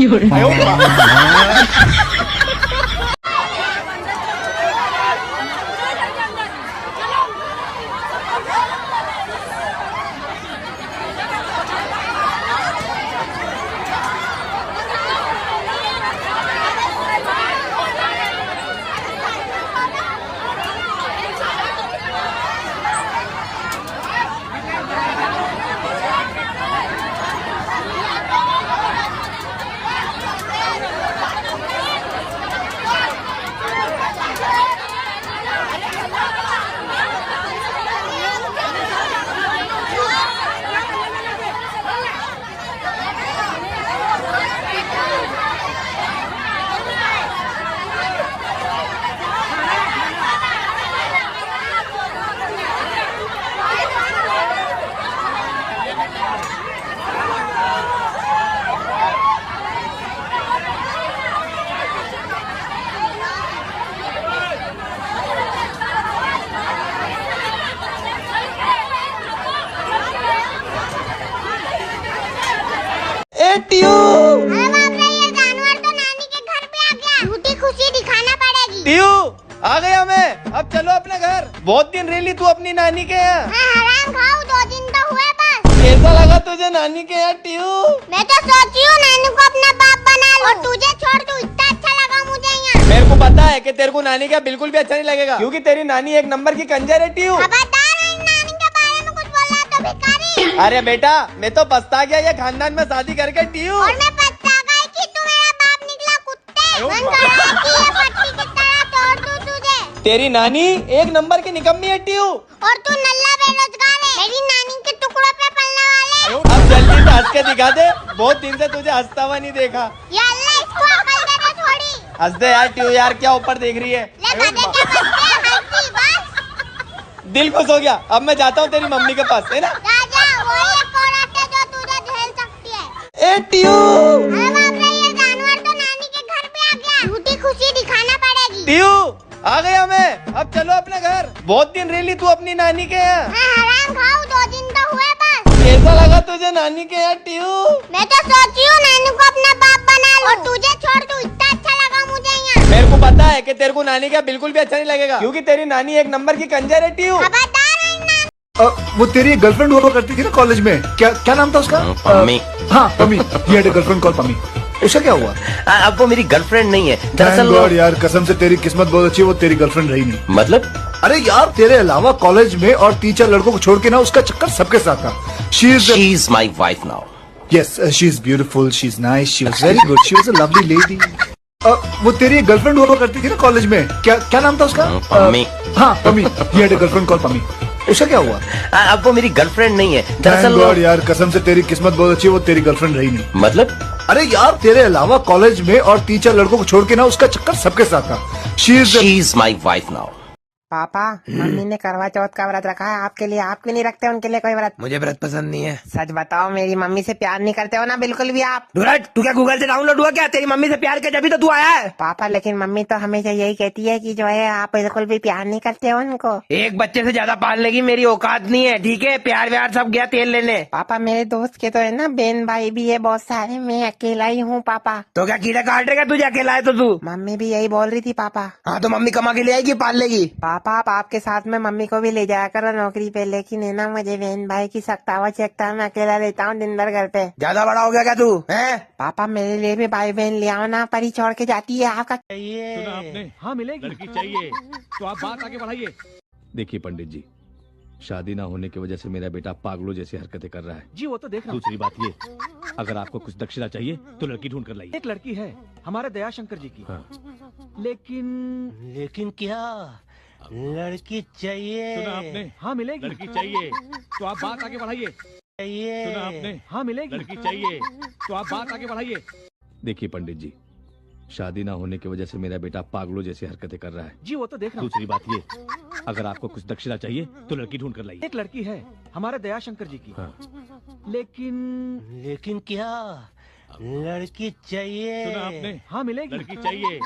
ट्यू अरे बाप रे, ये जानवर तो नानी के घर पे आ गया। झूठी खुशी दिखाना पड़ेगी। ट्यू आ गया मैं, अब चलो अपने घर। बहुत दिन रह ली तू अपनी नानी के यहाँ। मैं हराम खाऊं, 2 दिन तो हुए बस। कैसा लगा तुझे नानी के यहाँ ट्यू? मैं तो सोची हूँ नानू को अपना बाप बना लूं और तुझे छोड़ दूं, इतना अच्छा लगा है कि तेरे को नानी का बिल्कुल भी अच्छा नहीं लगेगा, क्योंकि तेरी नानी एक नंबर की कंजर है ट्यू। अरे बेटा, मैं तो पछता गया ये खानदान में शादी करके ट्यू। और मैं पछता गई कि तू मेरा बाप निकला कुत्ते। मन कर रहा है कि ये पट्टी की तरह तोड़ दूं तुझे। तेरी नानी एक नंबर की निकम्मी है ट्यू। और तू नल्ला बेरोजगार है। मेरी नानी के टुकड़ों पे पलने वाले। अब जल्दी से हंस के दिखा दे, बहुत दिन से तुझे हंसता हुआ नहीं देखा। या अल्लाह, इसको अकल दे दे थोड़ी। हंस दे यार ट्यू, यार क्या ऊपर देख रही है। ले गधे के बच्चे, हंसी बस। दिल खुश हो गया। अब मैं जाता हूँ तेरी मम्मी के पास, है ना। जा जा, वही एक औरत है जो तुझे झेल सकती है। ए ट्यू, अरे बाप रे, ये जानवर तो नानी के घर पे आ गया। झूठी खुशी दिखाना पड़ेगी। ट्यू आ गया मैं, अब चलो अपने घर। बहुत दिन रह ली तू अपनी नानी के यहाँ। मैं हराम खाऊं, 2 दिन तो हुए बस। कैसा लगा तुझे नानी के यहाँ ट्यू? मैं तो सोची हूँ नानी को अपना बाप बना लूं। और तुझे छोड़ दूं, इतना अच्छा लगा मुझे यहाँ। मेरे को पता है कि तेरे को नानी का बिल्कुल भी अच्छा नहीं लगेगा, क्योंकि तेरी नानी एक नंबर की कंजर है ट्यू। वो तेरी गर्लफ्रेंड हुआ करती थी ना कॉलेज में, क्या नाम था उसका? पम्मी। हाँ Pammi, he had a girlfriend called Pammi. उसका क्या हुआ? अब वो मेरी गर्लफ्रेंड नहीं है Thank God यार, कसम से तेरी किस्मत बहुत अच्छी है, वो तेरी गर्लफ्रेंड रही नहीं। मतलब अरे यार, तेरे अलावा कॉलेज में और 3-4 लड़कों को छोड़ के ना उसका चक्कर सबके साथ था। She is my wife now. Yes, she is beautiful, she is nice, she was very good, she was a lovely lady. वो तेरी गर्लफ्रेंड हुआ करती थी ना कॉलेज में, क्या नाम था उसका? पम्मी। हाँ Pammi, he had a girlfriend called Pammi. उसका क्या हुआ? अब वो मेरी गर्लफ्रेंड नहीं है Thank God यार, कसम से तेरी किस्मत बहुत अच्छी है, वो तेरी गर्लफ्रेंड रही नहीं। मतलब अरे यार, तेरे अलावा कॉलेज में और 3-4 लड़कों को छोड़ के ना उसका चक्कर सबके साथ था। She is my wife now. पापा, मम्मी ने करवा चौथ का व्रत रखा है आपके लिए, आप क्यों नहीं रखते उनके लिए कोई व्रत? मुझे व्रत पसंद नहीं है। सच बताओ, मेरी मम्मी से प्यार नहीं करते हो ना बिल्कुल भी आप? तू क्या गूगल से डाउनलोड हुआ क्या? तेरी मम्मी से प्यार किया जब तो तू आया है। पापा, लेकिन मम्मी तो हमेशा यही कहती है कि जो है आप बिल्कुल भी प्यार नहीं करते हो उनको। एक बच्चे से ज्यादा पालने की मेरी औकात नहीं है, ठीक है? प्यार व्यार सब गया तेल लेने। पापा, मेरे दोस्त के तो है ना बहन भाई भी है बहुत सारे, मैं अकेला ही हूँ पापा। तो क्या कीड़ा काटेगा तुझे अकेला है तो तू? मम्मी भी यही बोल रही थी पापा। हाँ तो मम्मी कमा के ले आएगी, पाल लेगी। पापा, आप आपके साथ में मम्मी को भी ले जाया करो नौकरी पे, लेकिन है ना मुझे बहन भाई की सख्तावा चेकता, मैं अकेला रहता हूँ दिन भर घर पे। ज्यादा बड़ा हो गया क्या तू? हैं? पापा, मेरे लिए भी भाई बहन ले आओ ना, परी छोड़ के जाती है आपका। सुना आपने? हाँ मिलेगी, लड़की चाहिए तो आप बात आगे बढ़ाइए। देखिए पंडित जी, शादी ना होने की वजह से मेरा बेटा पागलों जैसी हरकतें कर रहा है। जी वो तो देख रहा हूं। दूसरी बात ये, अगर आपको कुछ दक्षिणा चाहिए तो लड़की ढूंढ कर लाइए। एक लड़की है हमारे दयाशंकर जी की। हाँ। लेकिन क्या लड़की चाहिए? सुना आपने? हाँ मिलेगी, लड़की चाहिए तो आप बात आगे बढ़ाइए। सुना आपने? हाँ मिलेगी, लड़की चाहिए तो आप बात आगे बढ़ाइए। देखिए पंडित जी, शादी ना होने की वजह से मेरा बेटा पागलों जैसी हरकतें कर रहा है। जी वो तो देख रहा हूं। दूसरी बात ये, अगर आपको कुछ दक्षिणा चाहिए तो लड़की ढूंढ कर लाइए। एक लड़की है हमारे दयाशंकर जी की। हाँ। लेकिन क्या लड़की चाहिए? सुना आपने? हाँ मिलेगी, लड़की चाहिए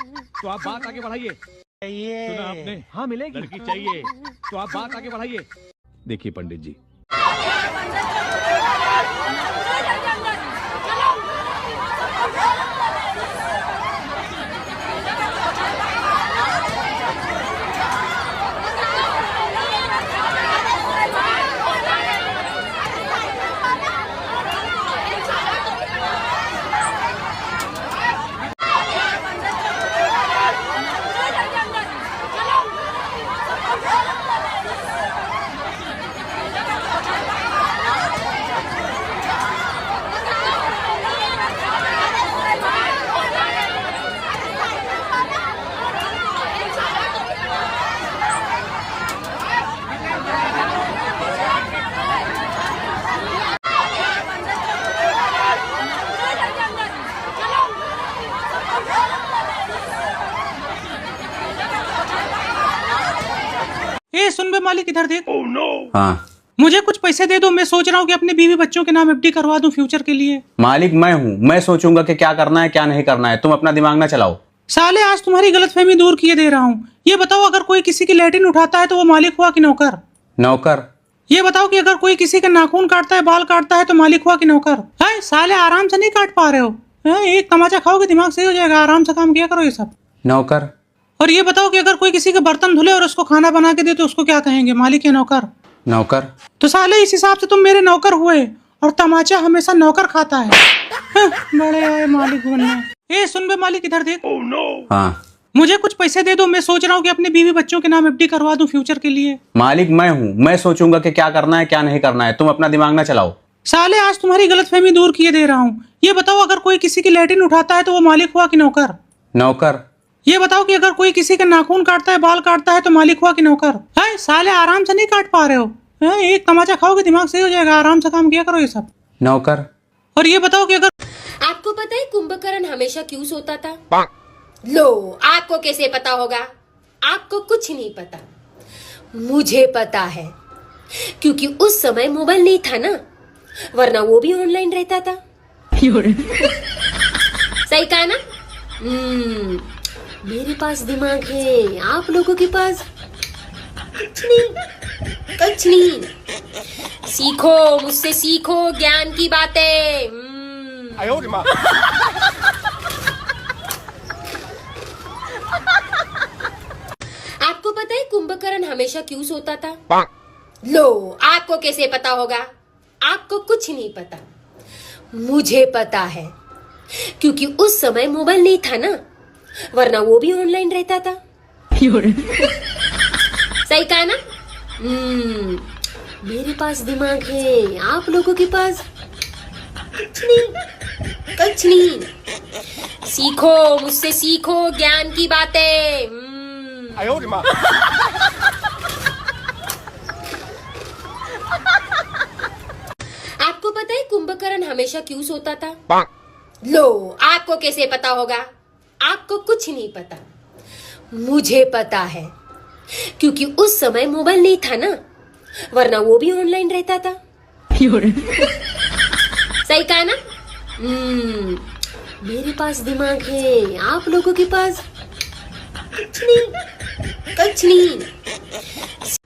तो आप बात आगे बढ़ाइए। सुना आपने? हाँ मिलेगी, लड़की चाहिए तो आप बात आगे बढ़ाइए। देखिए पंडित जी, सुन बे मालिक, इधर देख। oh, no. हाँ, मुझे कुछ पैसे दे दो, मैं सोच रहा हूँ कि अपने बीवी बच्चों के नाम एफडी करवा दूं फ्यूचर के लिए। मालिक मैं हूँ, मैं सोचूंगा कि क्या करना है क्या नहीं करना है, तुम अपना दिमाग ना चलाओ। साले, आज तुम्हारी गलतफहमी दूर किए दे रहा हूँ। ये बताओ, अगर कोई किसी की लैट्रिन उठाता है तो वो मालिक हुआ कि नौकर? नौकर। ये बताओ कि अगर कोई किसी के नाखून काटता है, बाल काटता है तो मालिक हुआ कि नौकर? है साले, आराम से नहीं काट पा रहे हो? एक तमाचा खाओगे दिमाग सही हो जाएगा, आराम से काम किया करो ये सब। नौकर। और ये बताओ कि अगर कोई किसी के बर्तन धुले और उसको खाना बना के दे तो उसको क्या कहेंगे, मालिक या नौकर? नौकर। तो साले, इस हिसाब से तुम मेरे नौकर हुए, और तमाचा हमेशा नौकर खाता है। बड़े आए मालिक बनने। सुन बे मालिक, इधर देख। हाँ, मुझे कुछ पैसे दे दो, मैं सोच रहा हूँ कि अपने बीवी बच्चों के नाम एफडी करवा दूं फ्यूचर के लिए। मालिक मैं हूँ, मैं सोचूंगा कि क्या करना है क्या नहीं करना है, तुम अपना दिमाग ना चलाओ। साले आज तुम्हारी गलतफहमी दूर किए दे रहा हूँ। ये बताओ, अगर कोई किसी की लैट्रिन उठाता है तो वो मालिक हुआ कि नौकर? नौकर। ये बताओ कि अगर कोई किसी का नाखून काटता है, बाल काटता है तो मालिक हुआ कि नौकर? है साले आराम से नहीं काट पा रहे हो? एक तमाचा खाओगे दिमाग सही हो जाएगा, आराम से काम किया करो ये सब। नौकर। और ये बताओ कि अगर आपको पता है कुंभकर्ण हमेशा क्यों सोता था? लो, आपको कैसे पता होगा? आपको कुछ नहीं पता, मुझे पता है, क्योंकि उस समय मोबाइल नहीं था ना, वरना वो भी ऑनलाइन रहता था। सही कहा ना? मेरे पास दिमाग है, आप लोगों के पास कुछ नहीं, कुछ नहीं। सीखो, मुझसे सीखो ज्ञान की बातें। आपको पता है कुंभकर्ण हमेशा क्यों सोता था? लो, आपको कैसे पता होगा? आपको कुछ नहीं पता, मुझे पता है, क्योंकि उस समय मोबाइल नहीं था ना, वरना वो भी ऑनलाइन रहता था। सही कहा ना? मेरे पास दिमाग है, आप लोगों के पास कुछ नहीं, कुछ नहीं। सीखो, मुझसे सीखो ज्ञान की बातें। आपको पता है कुंभकर्ण हमेशा क्यों सोता था? लो, आपको कैसे पता होगा? आपको कुछ नहीं पता, मुझे पता है, क्योंकि उस समय मोबाइल नहीं था ना, वरना वो भी ऑनलाइन रहता था। सही कहा ना? मेरे पास दिमाग है, आप लोगों के पास कुछ नहीं, कुछ नहीं।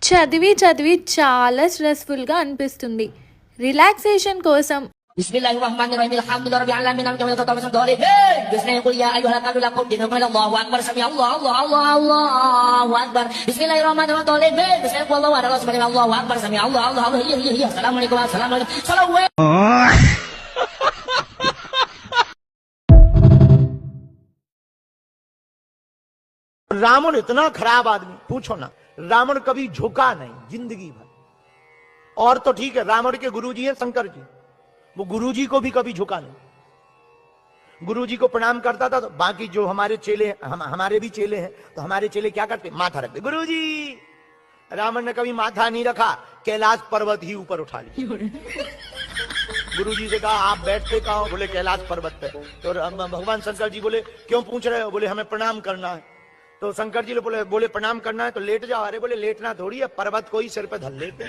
చదివి చదివి చాలా స్ట్రెస్ఫుల్ గా అనిపిస్తుంది. రిలాక్సేషన్ కోసం Bismillahirrahmanirrahim. Alhamdulillahirabbil alamin. Amman tatawasam dhalin. Bismillahirrahmanirrahim. Ya ayyuhal kafirun qum dinna Allahu akbar. Sami Allahu akbar. Bismillahirrahmanirrahim. Dhalin. Bismillahirrahmanirrahim. Allahu akbar. Sami Allahu. Assalamualaikum. Assalamualaikum. Salawat. Ravan इतना खराब आदमी, पूछो ना। रावण कभी झुका नहीं जिंदगी भर। और तो ठीक है, रावण के गुरुजी हैं शंकर जी, वो गुरुजी को भी कभी झुका नहीं। गुरुजी को प्रणाम करता था, तो बाकी जो हमारे चेले, हमारे भी चेले हैं, तो हमारे चेले क्या करते? माथा रखते गुरुजी। रावण ने कभी माथा नहीं रखा, कैलाश पर्वत ही ऊपर उठा लिया। गुरुजी से कहा आप बैठते कहाँ हो? बोले कैलाश पर्वत पे। तो भगवान शंकर जी बोले क्यों पूछ रहे हो? बोले हमें प्रणाम करना है। तो शंकर जी बोले प्रणाम करना है तो लेट जाओ। अरे बोले लेटना थोड़ी है, पर्वत को ही सिर पे धर लेते।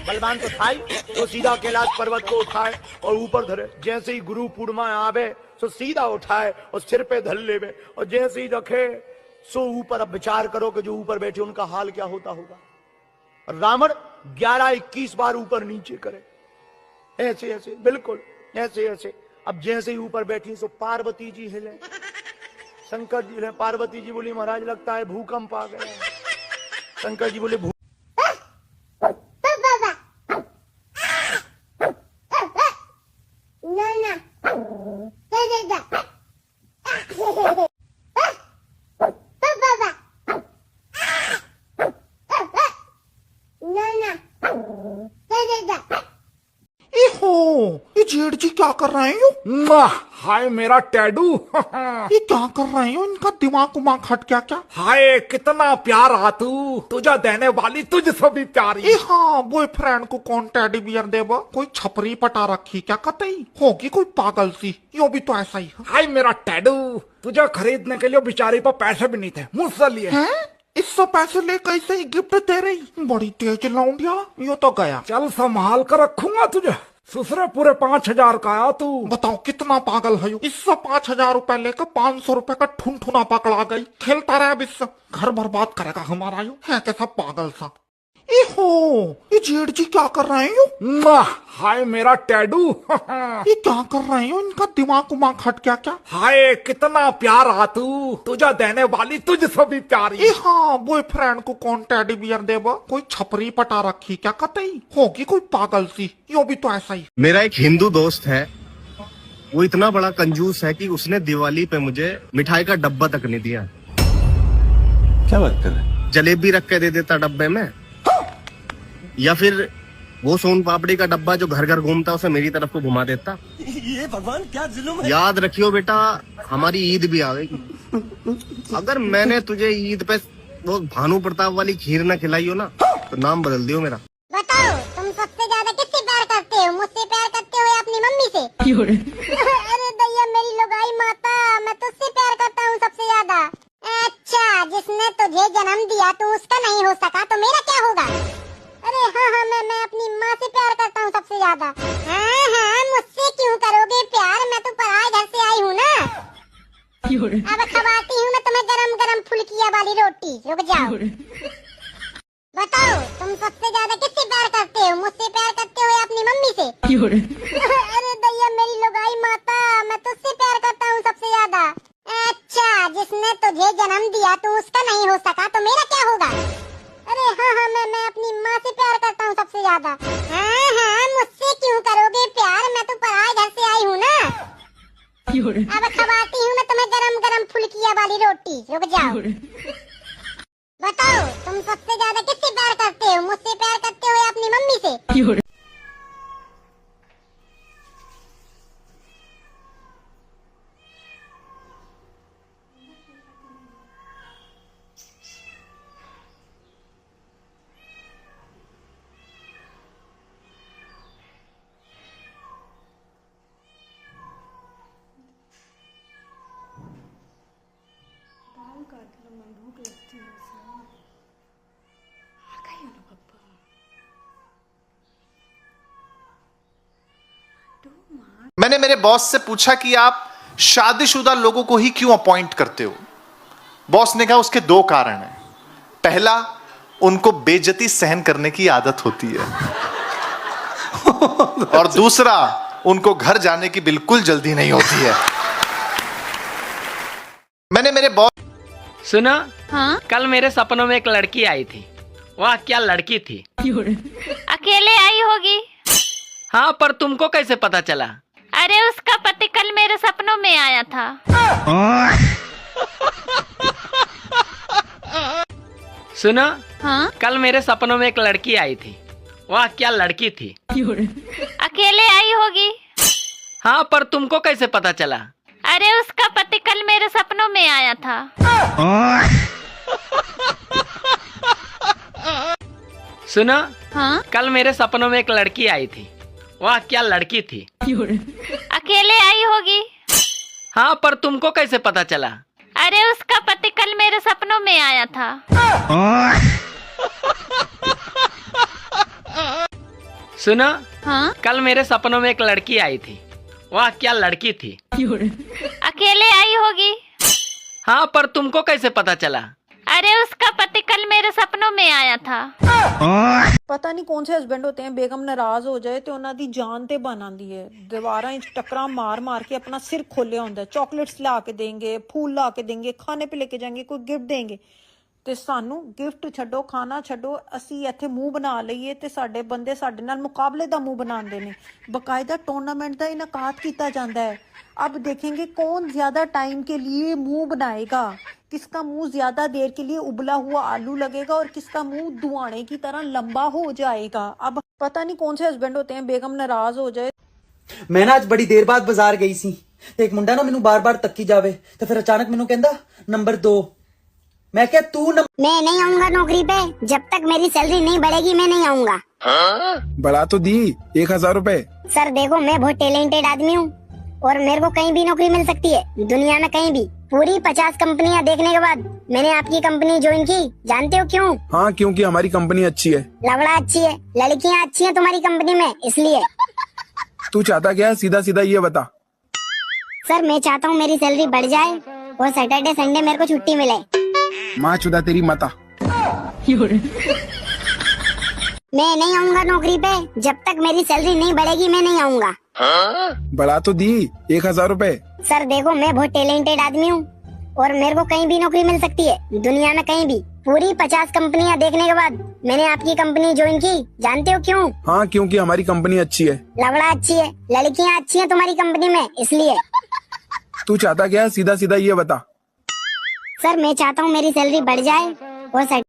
बलवान तो था ही, तो सीधा कैलाश पर्वत को उठाए और ऊपर धरे। जैसे ही गुरु पूर्णिमा आवे तो सीधा उठाए और सिर पे धर ले। और जैसे ही रखे सो ऊपर। अब विचार करो कि जो ऊपर बैठे उनका हाल क्या होता होगा। रावण 11-21 बार ऊपर नीचे करे, ऐसे ऐसे, बिल्कुल ऐसे ऐसे। अब जैसे ही ऊपर बैठी सो पार्वती जी हिले, शंकर जी हिले। पार्वती जी बोली महाराज लगता है भूकंप आ गया। शंकर जी बोले ये जेठ जी क्या कर रहे हो? हाय मेरा टैडू। ये क्या कर रहे हो? इनका दिमाग उमाग हट गया क्या? हाय कितना प्यारा तू, तुझे देने वाली तुझसे भी प्यारी। हाँ, बॉयफ्रेंड को कौन टेडी बियर देगा? कोई छपरी पटा रखी क्या? कतई होगी कोई पागल सी। यो भी तो ऐसा ही है। हाय मेरा टैडू, तुझे खरीदने के लिए बेचारी पर पैसे भी नहीं थे, मुझसे लिए। इससे पैसे ले कैसे ही गिफ्ट दे रही? बड़ी तेज लौंडिया, यो तो गया। चल संभाल कर रखूंगा तुझे। सुसरे पूरे 5000 का आया तू। बताओ कितना पागल है। इससे 5000 रुपए लेकर 500 रुपए का ठुनठुना पकड़ा गई। खेलता रहा, अब इससे घर बर्बाद करेगा हमारा। यो है कैसा पागल सा। ये जेठ जी क्या कर रहे हो? हाय मेरा टैडू। ये क्या कर रहे हो? इनका दिमाग उमाग हट गया क्या? हाय कितना प्यारा तू, तुझे देने वाली तुझसे भी प्यारी। हाँ, बॉयफ्रेंड को कौन टेडी बियर देगा? कोई छपरी पटा रखी क्या? कतई होगी कोई पागल सी। यो भी तो ऐसा ही। मेरा एक हिंदू दोस्त है, वो इतना बड़ा कंजूस है कि उसने दिवाली पे मुझे मिठाई का डब्बा तक नहीं दिया। क्या बात कर रहे हैं? जलेबी रख के दे देता डब्बे में, या फिर वो सोन पापड़ी का डब्बा जो घर घर घूमता उसे मेरी तरफ को घुमा देता। ये भगवान क्या जुल्म है। याद रखियो बेटा, हमारी ईद भी आ गई। अगर मैंने तुझे ईद पे वो भानु प्रताप वाली खीर ना खिलाई हो ना तो नाम बदल दियो मेरा। बताओ तुम सबसे ज्यादा किससे प्यार करते हो? मुझसे प्यार करते हो या अपनी मम्मी से? अरे दैया मेरी लुगाई माता, मैं तुझसे प्यार करता हूँ सबसे ज्यादा। अच्छा, जिसने तुझे जन्म दिया तू उसका नहीं हो सका तो मेरा क्या होगा? अरे हाँ, मैं अपनी माँ से प्यार करता हूँ सबसे ज्यादा। हाँ, मुझसे क्यों करोगे प्यार? मैं तो पराए घर से आई हूँ ना। अब खवाती हूँ मैं तुम्हें गरम गरम फुल्किया वाली रोटी। रुक जाओ। बताओ तुम सबसे ज्यादा किससे प्यार करते हो? मुझसे प्यार करते हो या अपनी मम्मी से? अरे दैया मेरी लुगाई माता, मैं तुझसे प्यार करता हूँ सबसे ज्यादा। अच्छा, जिसने तुझे जन्म दिया तू उसका नहीं हो सका तो मेरा क्या होगा? अरे हाँ, मैं अपनी माँ से प्यार करता हूँ सबसे ज्यादा। हाँ, मुझसे क्यों करोगे प्यार? मैं तो पराए घर से आई हूँ ना। अब खवाती हूँ मैं तुम्हें गरम गरम फुल्किया वाली रोटी। रुक जाओ। बताओ तुम सबसे ज्यादा किससे प्यार करते हो? मुझसे प्यार करते हो या अपनी मम्मी से? मैंने मेरे बॉस से पूछा कि आप शादीशुदा लोगों को ही क्यों अपॉइंट करते हो? बॉस ने कहा उसके दो कारण हैं। पहला, उनको बेइज्जती सहन करने की आदत होती है और दूसरा, उनको घर जाने की बिल्कुल जल्दी नहीं होती है। मैंने मेरे बॉस सुनो, हाँ? कल मेरे सपनों में एक लड़की आई थी। वाह क्या लड़की थी। अकेले आई होगी। हाँ, पर तुमको कैसे पता चला? अरे उसका पति कल मेरे सपनों में आया था। सुनो, हाँ? कल मेरे सपनों में एक लड़की आई थी। वाह क्या लड़की थी। अकेले आई होगी। हाँ, पर तुमको कैसे पता चला? अरे उसका पति कल मेरे सपनों में आया था। सुनो, हाँ? कल मेरे सपनों में एक लड़की आई थी। वाह क्या लड़की थी। अकेले आई होगी। हाँ, पर तुमको कैसे पता चला? अरे उसका पति कल मेरे सपनों में आया था। सुनो, हाँ? कल मेरे सपनों में एक लड़की आई थी। वाह क्या लड़की थी। अकेले आई होगी। हाँ, पर तुमको कैसे पता चला? अरे उसका पति कल मेरे सपनों में आया था। पता नहीं कौन से हस्बैंड होते हैं, बेगम नाराज हो जाए तो उन्होंने जान ते बनांदी है, दीवारा इंच टकरा मार मार के अपना सिर खोले होंदा है। चॉकलेट्स ला के देंगे, फूल ला के देंगे, खाने पे लेके जाएंगे, कोई गिफ्ट देंगे ਤੇ ਸਾਨੂੰ ਗਿਫਟ ਛੱਡੋ, ਖਾਣਾ ਛੱਡੋ, ਅਸੀਂ ਇੱਥੇ ਮੂੰਹ ਬਣਾ ਲਈਏ ਤੇ ਸਾਡੇ ਬੰਦੇ ਸਾਡੇ ਨਾਲ ਮੁਕਾਬਲੇ ਦਾ ਮੂੰਹ ਬਣਾਉਂਦੇ ਨੇ। ਬਕਾਇਦਾ टूर्नामेंट ਦਾ ਇਨਕਾਦ ਕੀਤਾ ਜਾਂਦਾ है। अब देखेंगे कौन ज्यादा टाइम के लिए मुंह बनाएगा, किसका मुंह ज्यादा देर के लिए उबला हुआ आलू लगेगा और किसका मुंह दुआने की तरह लंबा हो जाएगा। अब पता नहीं कौन से हस्बैंड होते हैं, बेगम नाराज हो जाए। मैं ना आज बड़ी देर बाद बाजार गई सी, एक मुंडा ना मैनू बार बार तक्की जावे तो फिर अचानक मैनू कहंदा नंबर 2। मैं क्या तू मैं नहीं आऊंगा नौकरी पे, जब तक मेरी सैलरी नहीं बढ़ेगी मैं नहीं आऊंगा। बढ़ा तो दी 1000 रुपए। सर देखो मैं बहुत टैलेंटेड आदमी हूँ और मेरे को कहीं भी नौकरी मिल सकती है, दुनिया में कहीं भी। पूरी 50 कंपनियां देखने के बाद मैंने आपकी कंपनी ज्वाइन की। जानते हो क्यों? हाँ, क्योंकि हमारी कंपनी अच्छी है। लवड़ा अच्छी है, लड़कियाँ अच्छी है तुम्हारी कंपनी में, इसलिए। तू चाहता क्या है, सीधा सीधा ये बता। सर मैं चाहता हूँ मेरी सैलरी बढ़ जाए और सैटरडे संडे मेरे को छुट्टी मिले। माँ चुदा तेरी माता। मैं नहीं आऊंगा नौकरी पे, जब तक मेरी सैलरी नहीं बढ़ेगी मैं नहीं आऊंगा। बढ़ा तो दी 1000 रुपए। सर देखो मैं बहुत टैलेंटेड आदमी हूँ और मेरे को कहीं भी नौकरी मिल सकती है, दुनिया में कहीं भी। पूरी 50 कंपनियां देखने के बाद मैंने आपकी कंपनी ज्वाइन की। जानते हो क्यों? हाँ, क्योंकि हमारी कंपनी अच्छी है। लवड़ा अच्छी है, लड़कियां अच्छी हैं तुम्हारी कंपनी में, इसलिए। तू चाहता क्या है, सीधा सीधा ये बता। सर मैं चाहता हूँ मेरी सैलरी बढ़ जाए और सर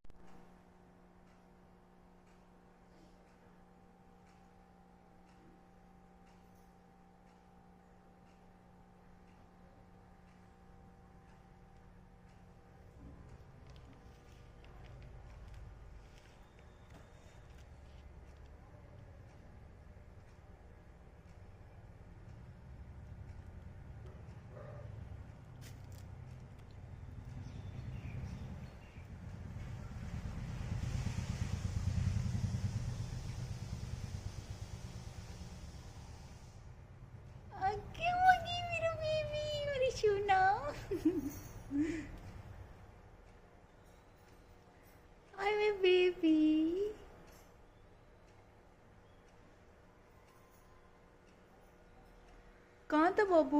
कहाँ था बाबू?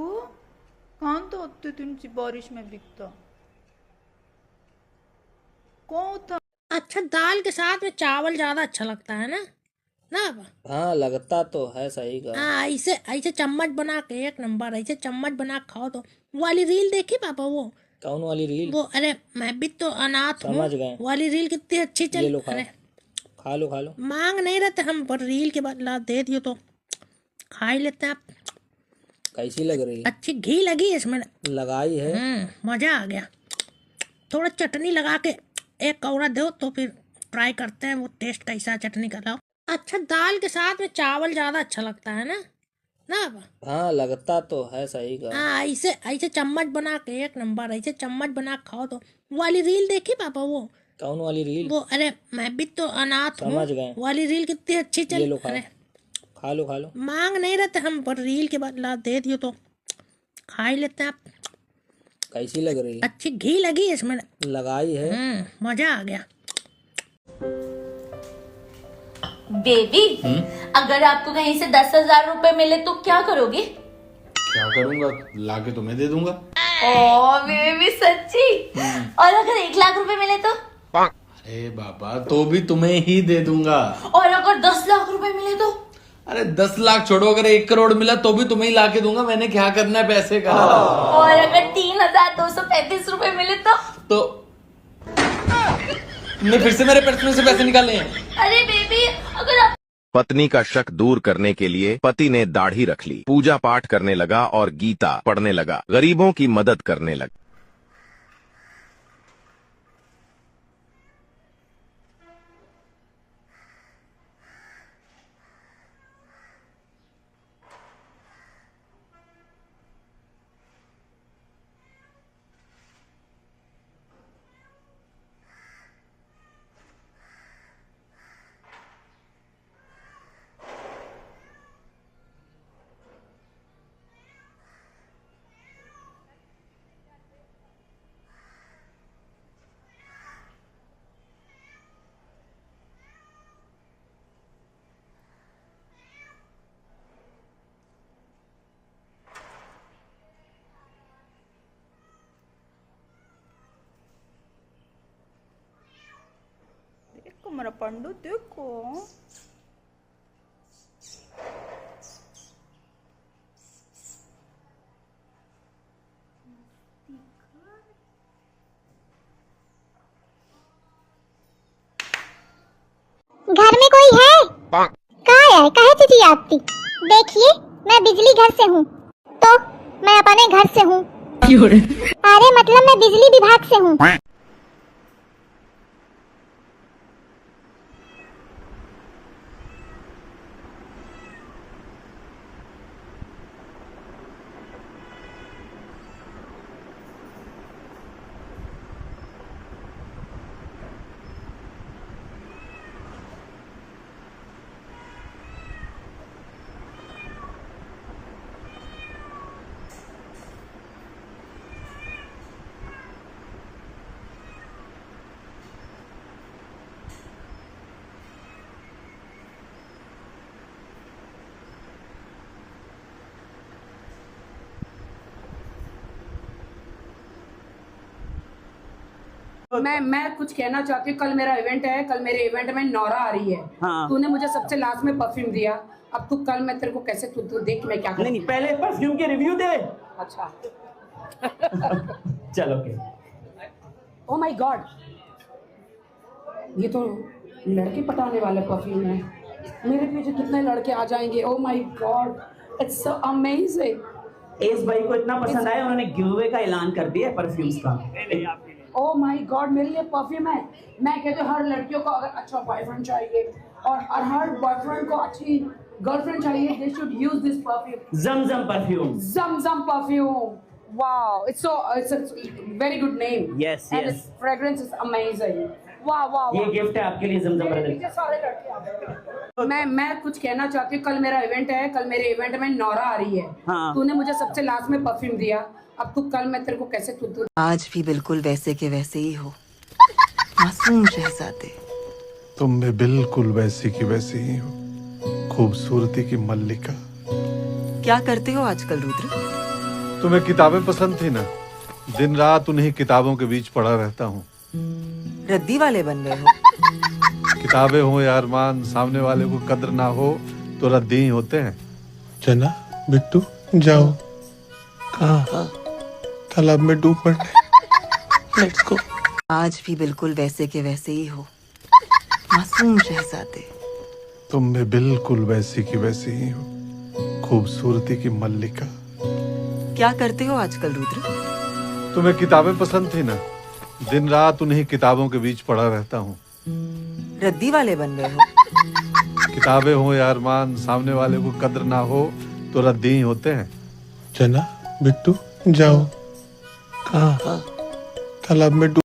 कहाँ तो उतने दिन से बारिश में भीगता? कौन था? अच्छा, दाल के साथ में चावल ज्यादा अच्छा लगता है ना? ना हाँ, लगता तो है, सही का। हाँ, ऐसे ऐसे चम्मच बना के एक नंबर, ऐसे चम्मच बना के खाओ। तो वाली रील देखी पापा? वो कौन वाली रील? वो अरे मैं भी तो अनाथ हूँ। समझ गए। वाली रील कितनी अच्छी ये लो, चल। अरे खा लो खा लो। मांग नहीं रहते हम, पर रील के बदला दे दियो तो खा ही लेते हैं। कैसी लग रही है? अच्छी घी लगी इसमें, लगाई है। मजा आ गया। थोड़ा चटनी लगा के एक कौड़ा दो तो फिर ट्राई करते हैं वो टेस्ट कैसा है चटनी का। लाओ। अच्छा, दाल के साथ में चावल ज्यादा अच्छा लगता है ना? ना हाँ, लगता तो है, सही का। हाँ, ऐसे ऐसे चम्मच बना के एक नंबर, ऐसे चम्मच बना के खाओ। तो वाली रील देखी पापा? वो कौन वाली रील? वो अरे मैं भी तो अनाथ हूँ। समझ गए। वाली रील कितनी अच्छी ये चल। लो, अरे खा लो खा लो। मांग नहीं रहते हम, पर रील के बदला दे दियो तो खा ही लेते हैं। कैसी लग रही है? अच्छी घी लगी इसमें, लगाई है। मजा आ गया। बेबी, अगर आपको कहीं से 10,000 रुपए मिले तो क्या करोगे? क्या करूंगा? लाके तुम्हें दे दूंगा। ओ बेबी, सच्ची? और अगर 1,00,000 रुपए मिले तो? अरे बाबा, तो भी तुम्हें ही दे दूंगा। और अगर 10 लाख रुपए मिले तो? अरे 10 लाख छोड़ो, अगर 1 करोड़ मिला तो भी तुम्हें ही लाके दूंगा। मैंने क्या करना है पैसे का? और अगर 3,235 रुपए मिले तो? तुमने फिर से मेरे पर्स में से पैसे निकाले हैं। अरे बेबी, अगर आप पत्नी का शक दूर करने के लिए पति ने दाढ़ी रख ली, पूजा पाठ करने लगा और गीता पढ़ने लगा, गरीबों की मदद करने लगा। देखो मेरा पंडू, देखो। घर में कोई है? कहाँ है? कहे चिट्ठी आपकी? देखिए, मैं बिजली घर से हूँ। तो मैं अपने घर से हूँ। अरे मतलब मैं बिजली विभाग से हूँ। मैं कुछ कहना चाहती हूँ। कल मेरा इवेंट है, कल मेरे इवेंट में नौरा आ रही है। हाँ। तूने मुझे सबसे लास्ट में परफ्यूम दिया, अब तू कल मैं तेरे को कैसे तू देख मैं क्या करूँ? नहीं, पहले परफ्यूम के रिव्यू दे। अच्छा चलो ओके। ओ माय गॉड, ये तो लड़के पटाने वाले परफ्यूम है। मेरे पीछे कितने लड़के आ जाएंगे। ओ my God, it's so amazing. S भाई को इतना पसंद आया, उन्होंने गिवअवे का ऐलान कर दिया परफ्यूम्स का। ओ माय गॉड, मेरे लिए परफ्यूम है। मैं कहती हूँ हर लड़कियों को अगर अच्छा बॉयफ्रेंड चाहिए और हर बॉयफ्रेंड को अच्छी गर्लफ्रेंड चाहिए, they should use this perfume. Zamzam perfume. Zamzam perfume. Wow, it's a very good name. Yes, and yes. its fragrance is amazing. Wow. ये गिफ्ट है आपके लिए जमजम ब्रदर। सारे लड़के आ गए। मैं कुछ कहना चाहती हूँ। कल मेरा इवेंट है, कल मेरे इवेंट में नौरा आ रही है। हाँ। तूने मुझे सबसे लास्ट में परफ्यूम दिया, अब तू कल मैं तेरे को कैसे तू आज भी बिल्कुल वैसे के वैसे ही हो, मासूम शहजादे। तुम भी बिल्कुल वैसी की वैसी ही हो, खूबसूरती की मल्लिका। क्या करते हो आजकल रुद्र? तुम्हें किताबें पसंद थी ना, दिन रात उन्हीं किताबों के बीच पड़ा रहता हूँ। रद्दी वाले बन गए हो। किताबें हो या अरमान, सामने वाले को कद्र ना हो तो रद्दी ही होते हैं। चना बिट्टू जाओ। कहाँ? तालाब में डूब पड़ने। Let's go. आज भी बिल्कुल वैसे के वैसे ही हो, मासूम शहजादे। तुम भी बिल्कुल वैसी की वैसी ही हो, खूबसूरती की मल्लिका। क्या करते हो आजकल रुद्र? तुम्हें किताबें पसंद थी ना, दिन रात उन्हीं किताबों के बीच पड़ा रहता हूँ। रद्दी वाले बन गए हो। किताबें हो या अरमान, सामने वाले को कद्र ना हो तो रद्दी ही होते हैं। चना बिट्टू जाओ। कहाँ? तालाब में डूब।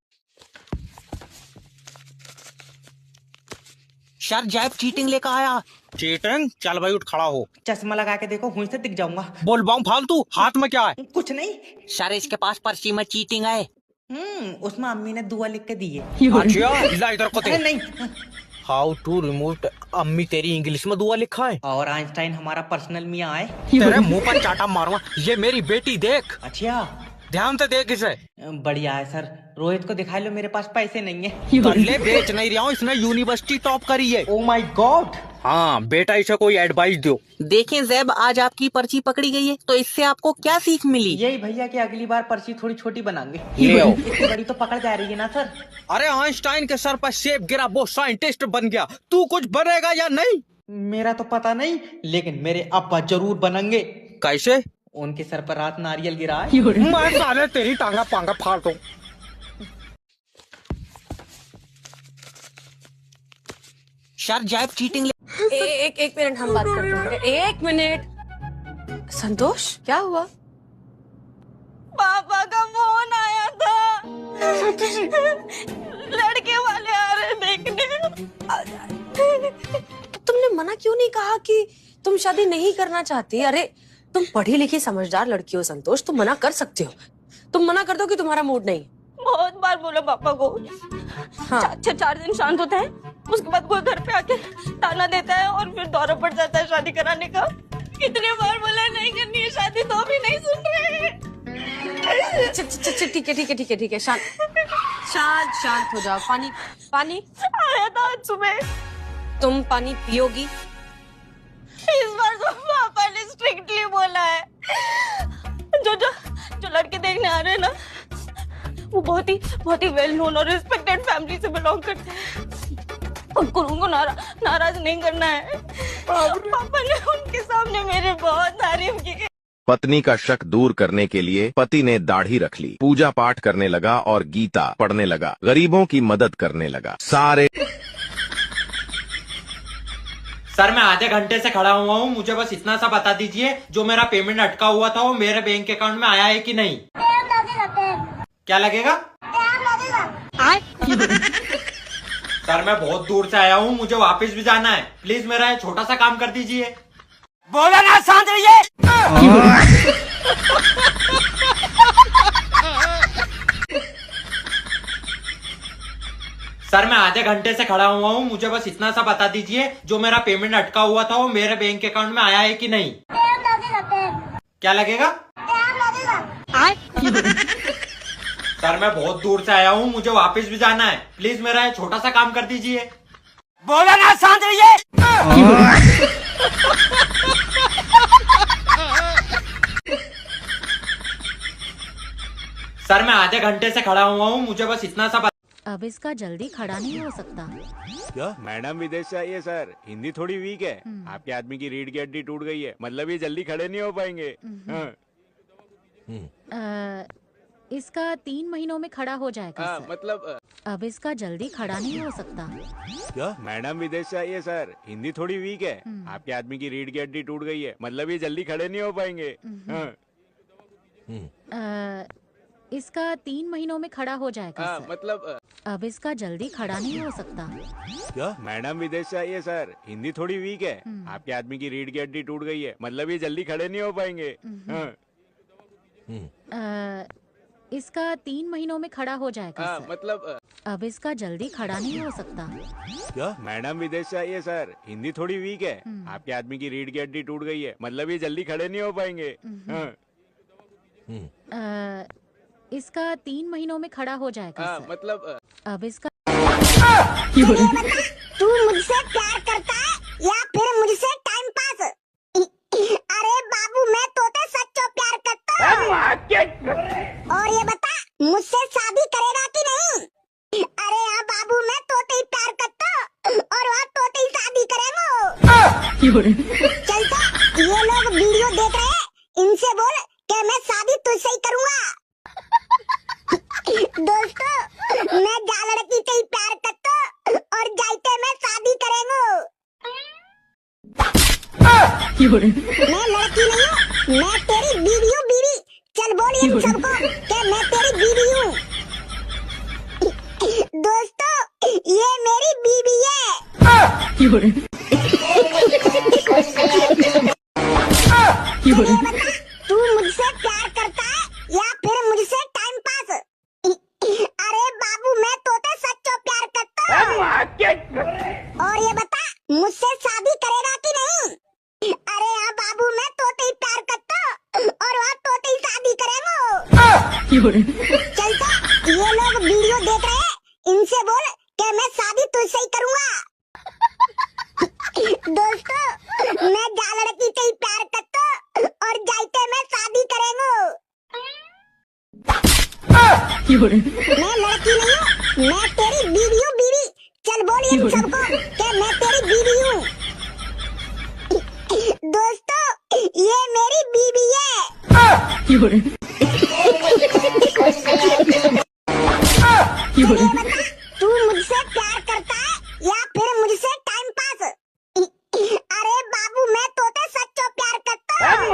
सर जैब चीटिंग लेकर आया। चीटिंग? चल भाई उठ खड़ा हो। चश्मा लगा के देखो, हुई से दिख जाऊंगा। बोल बाऊं फालतू, हाथ में क्या है? कुछ नहीं सर इसके पास पर्ची में चीटिंग है। उसमें अम्मी ने दुआ लिख के दी है। अच्छा ला इधर को। अरे नहीं। हाउ टू रिमूव अम्मी तेरी इंग्लिश में दुआ लिखा है। और आइंस्टाइन हमारा पर्सनल मियाँ है। तेरे मुंह पर चाटा मारूंगा। ये मेरी बेटी देख। अच्छा ध्यान से देख इसे। बढ़िया है सर। रोहित को दिखा लो, मेरे पास पैसे नहीं है। गल्ले बेच नहीं रहा हूँ, इसने यूनिवर्सिटी टॉप करी है। ओ माय गॉड। हाँ बेटा, इसे कोई एडवाइस दो। देखें जैब, आज आपकी पर्ची पकड़ी गई है, तो इससे आपको क्या सीख मिली? यही भैया कि अगली बार पर्ची थोड़ी छोटी बनाएंगे। ले आओ। इतनी बड़ी तो पकड़ जा रही है ना सर। अरे आइंस्टाइन के सर पर सेब गिरा, वो साइंटिस्ट बन गया, तू कुछ बनेगा या नहीं? मेरा तो पता नहीं, लेकिन मेरे अब्बा जरूर बनेंगे। कैसे? उनके सर पर रात नारियल गिरा है। मैं साले तेरी टांगा पांगा फाड़ दूं। सर जैब चीटिंग एक मिनट, हम बात करते हैं। एक मिनट। संतोष, क्या हुआ? पापा का फोन आया था, लड़के वाले आ रहे देखने। तुमने मना क्यों नहीं कहा कि तुम शादी नहीं करना चाहती? अरे तुम पढ़ी लिखी समझदार लड़की हो संतोष, तुम मना कर सकते हो। तुम मना कर दो कि तुम्हारा मूड नहीं। बहुत बार बोला पापा को। हाँ। 4 दिन शांत होता है, उसके बाद कोई घर पे आके ताना देता है और फिर दौरा पड़ जाता है शादी कराने का। कितने बार बोला नहीं करनी है शादी, तो भी नहीं सुन रहे। ठीक है, शांत हो जाओ। पानी आया था आज सुबह। तुम पानी पियोगी? इस बार तो पापा ने स्ट्रिक्टली बोला है। जो लड़के देखने आ रहे हैं ना, वो बहुत ही वेल नोन और रिस्पेक्टेड फैमिली से बिलोंग करते हैं। उनको नाराज नहीं करना है। पापा ने उनके सामने मेरे बहुत तारीफ की। पत्नी का शक दूर करने के लिए पति ने दाढ़ी रख ली, पूजा पाठ करने लगा और गीता पढ़ने लगा, गरीबों की मदद करने लगा। सारे सर मैं आधे घंटे से खड़ा हुआ हूँ, मुझे बस इतना सा बता दीजिए, जो मेरा पेमेंट अटका हुआ था वो मेरे बैंक अकाउंट में आया है कि नहीं? क्या लगेगा? सर मैं बहुत दूर से आया हूँ, मुझे वापस भी जाना है, प्लीज मेरा छोटा सा काम कर दीजिए। बोला ना शांत रहिए। सर मैं आधे घंटे से खड़ा हुआ हूँ, मुझे बस इतना सा बता दीजिए, जो मेरा पेमेंट अटका हुआ था वो मेरे बैंक अकाउंट में आया है कि नहीं? क्या लगेगा? सर मैं बहुत दूर से आया हूँ, मुझे वापस भी जाना है, प्लीज मेरा ये छोटा सा काम कर दीजिए। बोला ना शांत रहिए। सर मैं आधे घंटे से खड़ा हुआ हूँ, मुझे बस इतना सा अब इसका जल्दी खड़ा नहीं हो सकता। क्या मैडम विदेश से आई है सर, हिंदी थोड़ी वीक है। आपके आदमी की रीढ़ की हड्डी टूट गई है, मतलब ये जल्दी खड़े नहीं हो पाएंगे। हाँ। इसका 3 महीनों में खड़ा हो जाएगा सर। मतलब अब इसका जल्दी खड़ा नहीं हो सकता। क्या मैडम विदेश से आई है सर, हिंदी थोड़ी वीक है। आपके आदमी की रीढ़ की हड्डी टूट गई है, मतलब ये जल्दी खड़े नहीं हो पाएंगे। हाँ। इसका 3 महीनों में खड़ा हो जाएगा सर। मतलब अब इसका जल्दी खड़ा नहीं हो सकता। क्या मैडम विदेश से आई है सर, हिंदी थोड़ी वीक है। आपके आदमी की रीढ़ की हड्डी टूट गई है, मतलब ये जल्दी खड़े नहीं हो पाएंगे। हाँ। इसका 3 महीनों में खड़ा हो जाएगा सर। मतलब अब इसका जल्दी खड़ा नहीं हो सकता। क्या मैडम विदेश से आई है सर, हिंदी थोड़ी वीक है। आपके आदमी की रीढ़ की हड्डी टूट गई है, मतलब ये जल्दी खड़े नहीं हो पाएंगे। हाँ। इसका 3 महीनों में खड़ा हो जाएगा सर। मतलब अब इसका तू मुझसे प्यार करता है या फिर मुझसे टाइम पास? अरे बाबू मैं तोते सच्चो प्यार करता हूँ। और ये बता मुझसे शादी करेगा कि नहीं? अरे यार बाबू मैं तोते ही प्यार करता हूँ और वहाँ तोते ही शादी करेंगे। चल तो ये लोग वीडियो देख रहे हैं, इनसे बोल कि मैं शादी तुझसे ही करूँगा। दोस्तों मैं जा लड़की से ही प्यार करता हूँ और जाते मैं शादी करेंगे। मैं लड़की नहीं हूँ, मैं तेरी बीवी हूँ बीवी। चल बोल इन सबको कि मैं तेरी बीवी हूँ। दोस्तों ये मेरी बीवी है। तू मुझसे प्यार करता है या फिर मुझसे टाइम पास? अरे बाबू मैं तोते सच्चो प्यार करता हूँ। और ये बता मुझसे शादी करेगा कि नहीं? अरे यार बाबू मैं तोते ही प्यार करता हूँ और वहाँ तोते ही शादी करेंगे। चल तो ये लोग वीडियो देख रहे हैं, इनसे बोल कि मैं शादी तुझसे ही करूँगा। दोस्तों मैं जा लड़की से ही प्यार करता हूँ और जाते मैं शादी करेंगे। मैं लड़की नहीं हूँ, मैं तेरी बीवी हूँ बीवी। चल बोल इन सबको कि मैं तेरी बीवी हूँ। दोस्तों ये मेरी बीवी है। तू मुझसे प्यार करता है या फिर मुझसे टाइम पास? अरे बाबू मैं तोते सच्चो प्यार करता हूँ।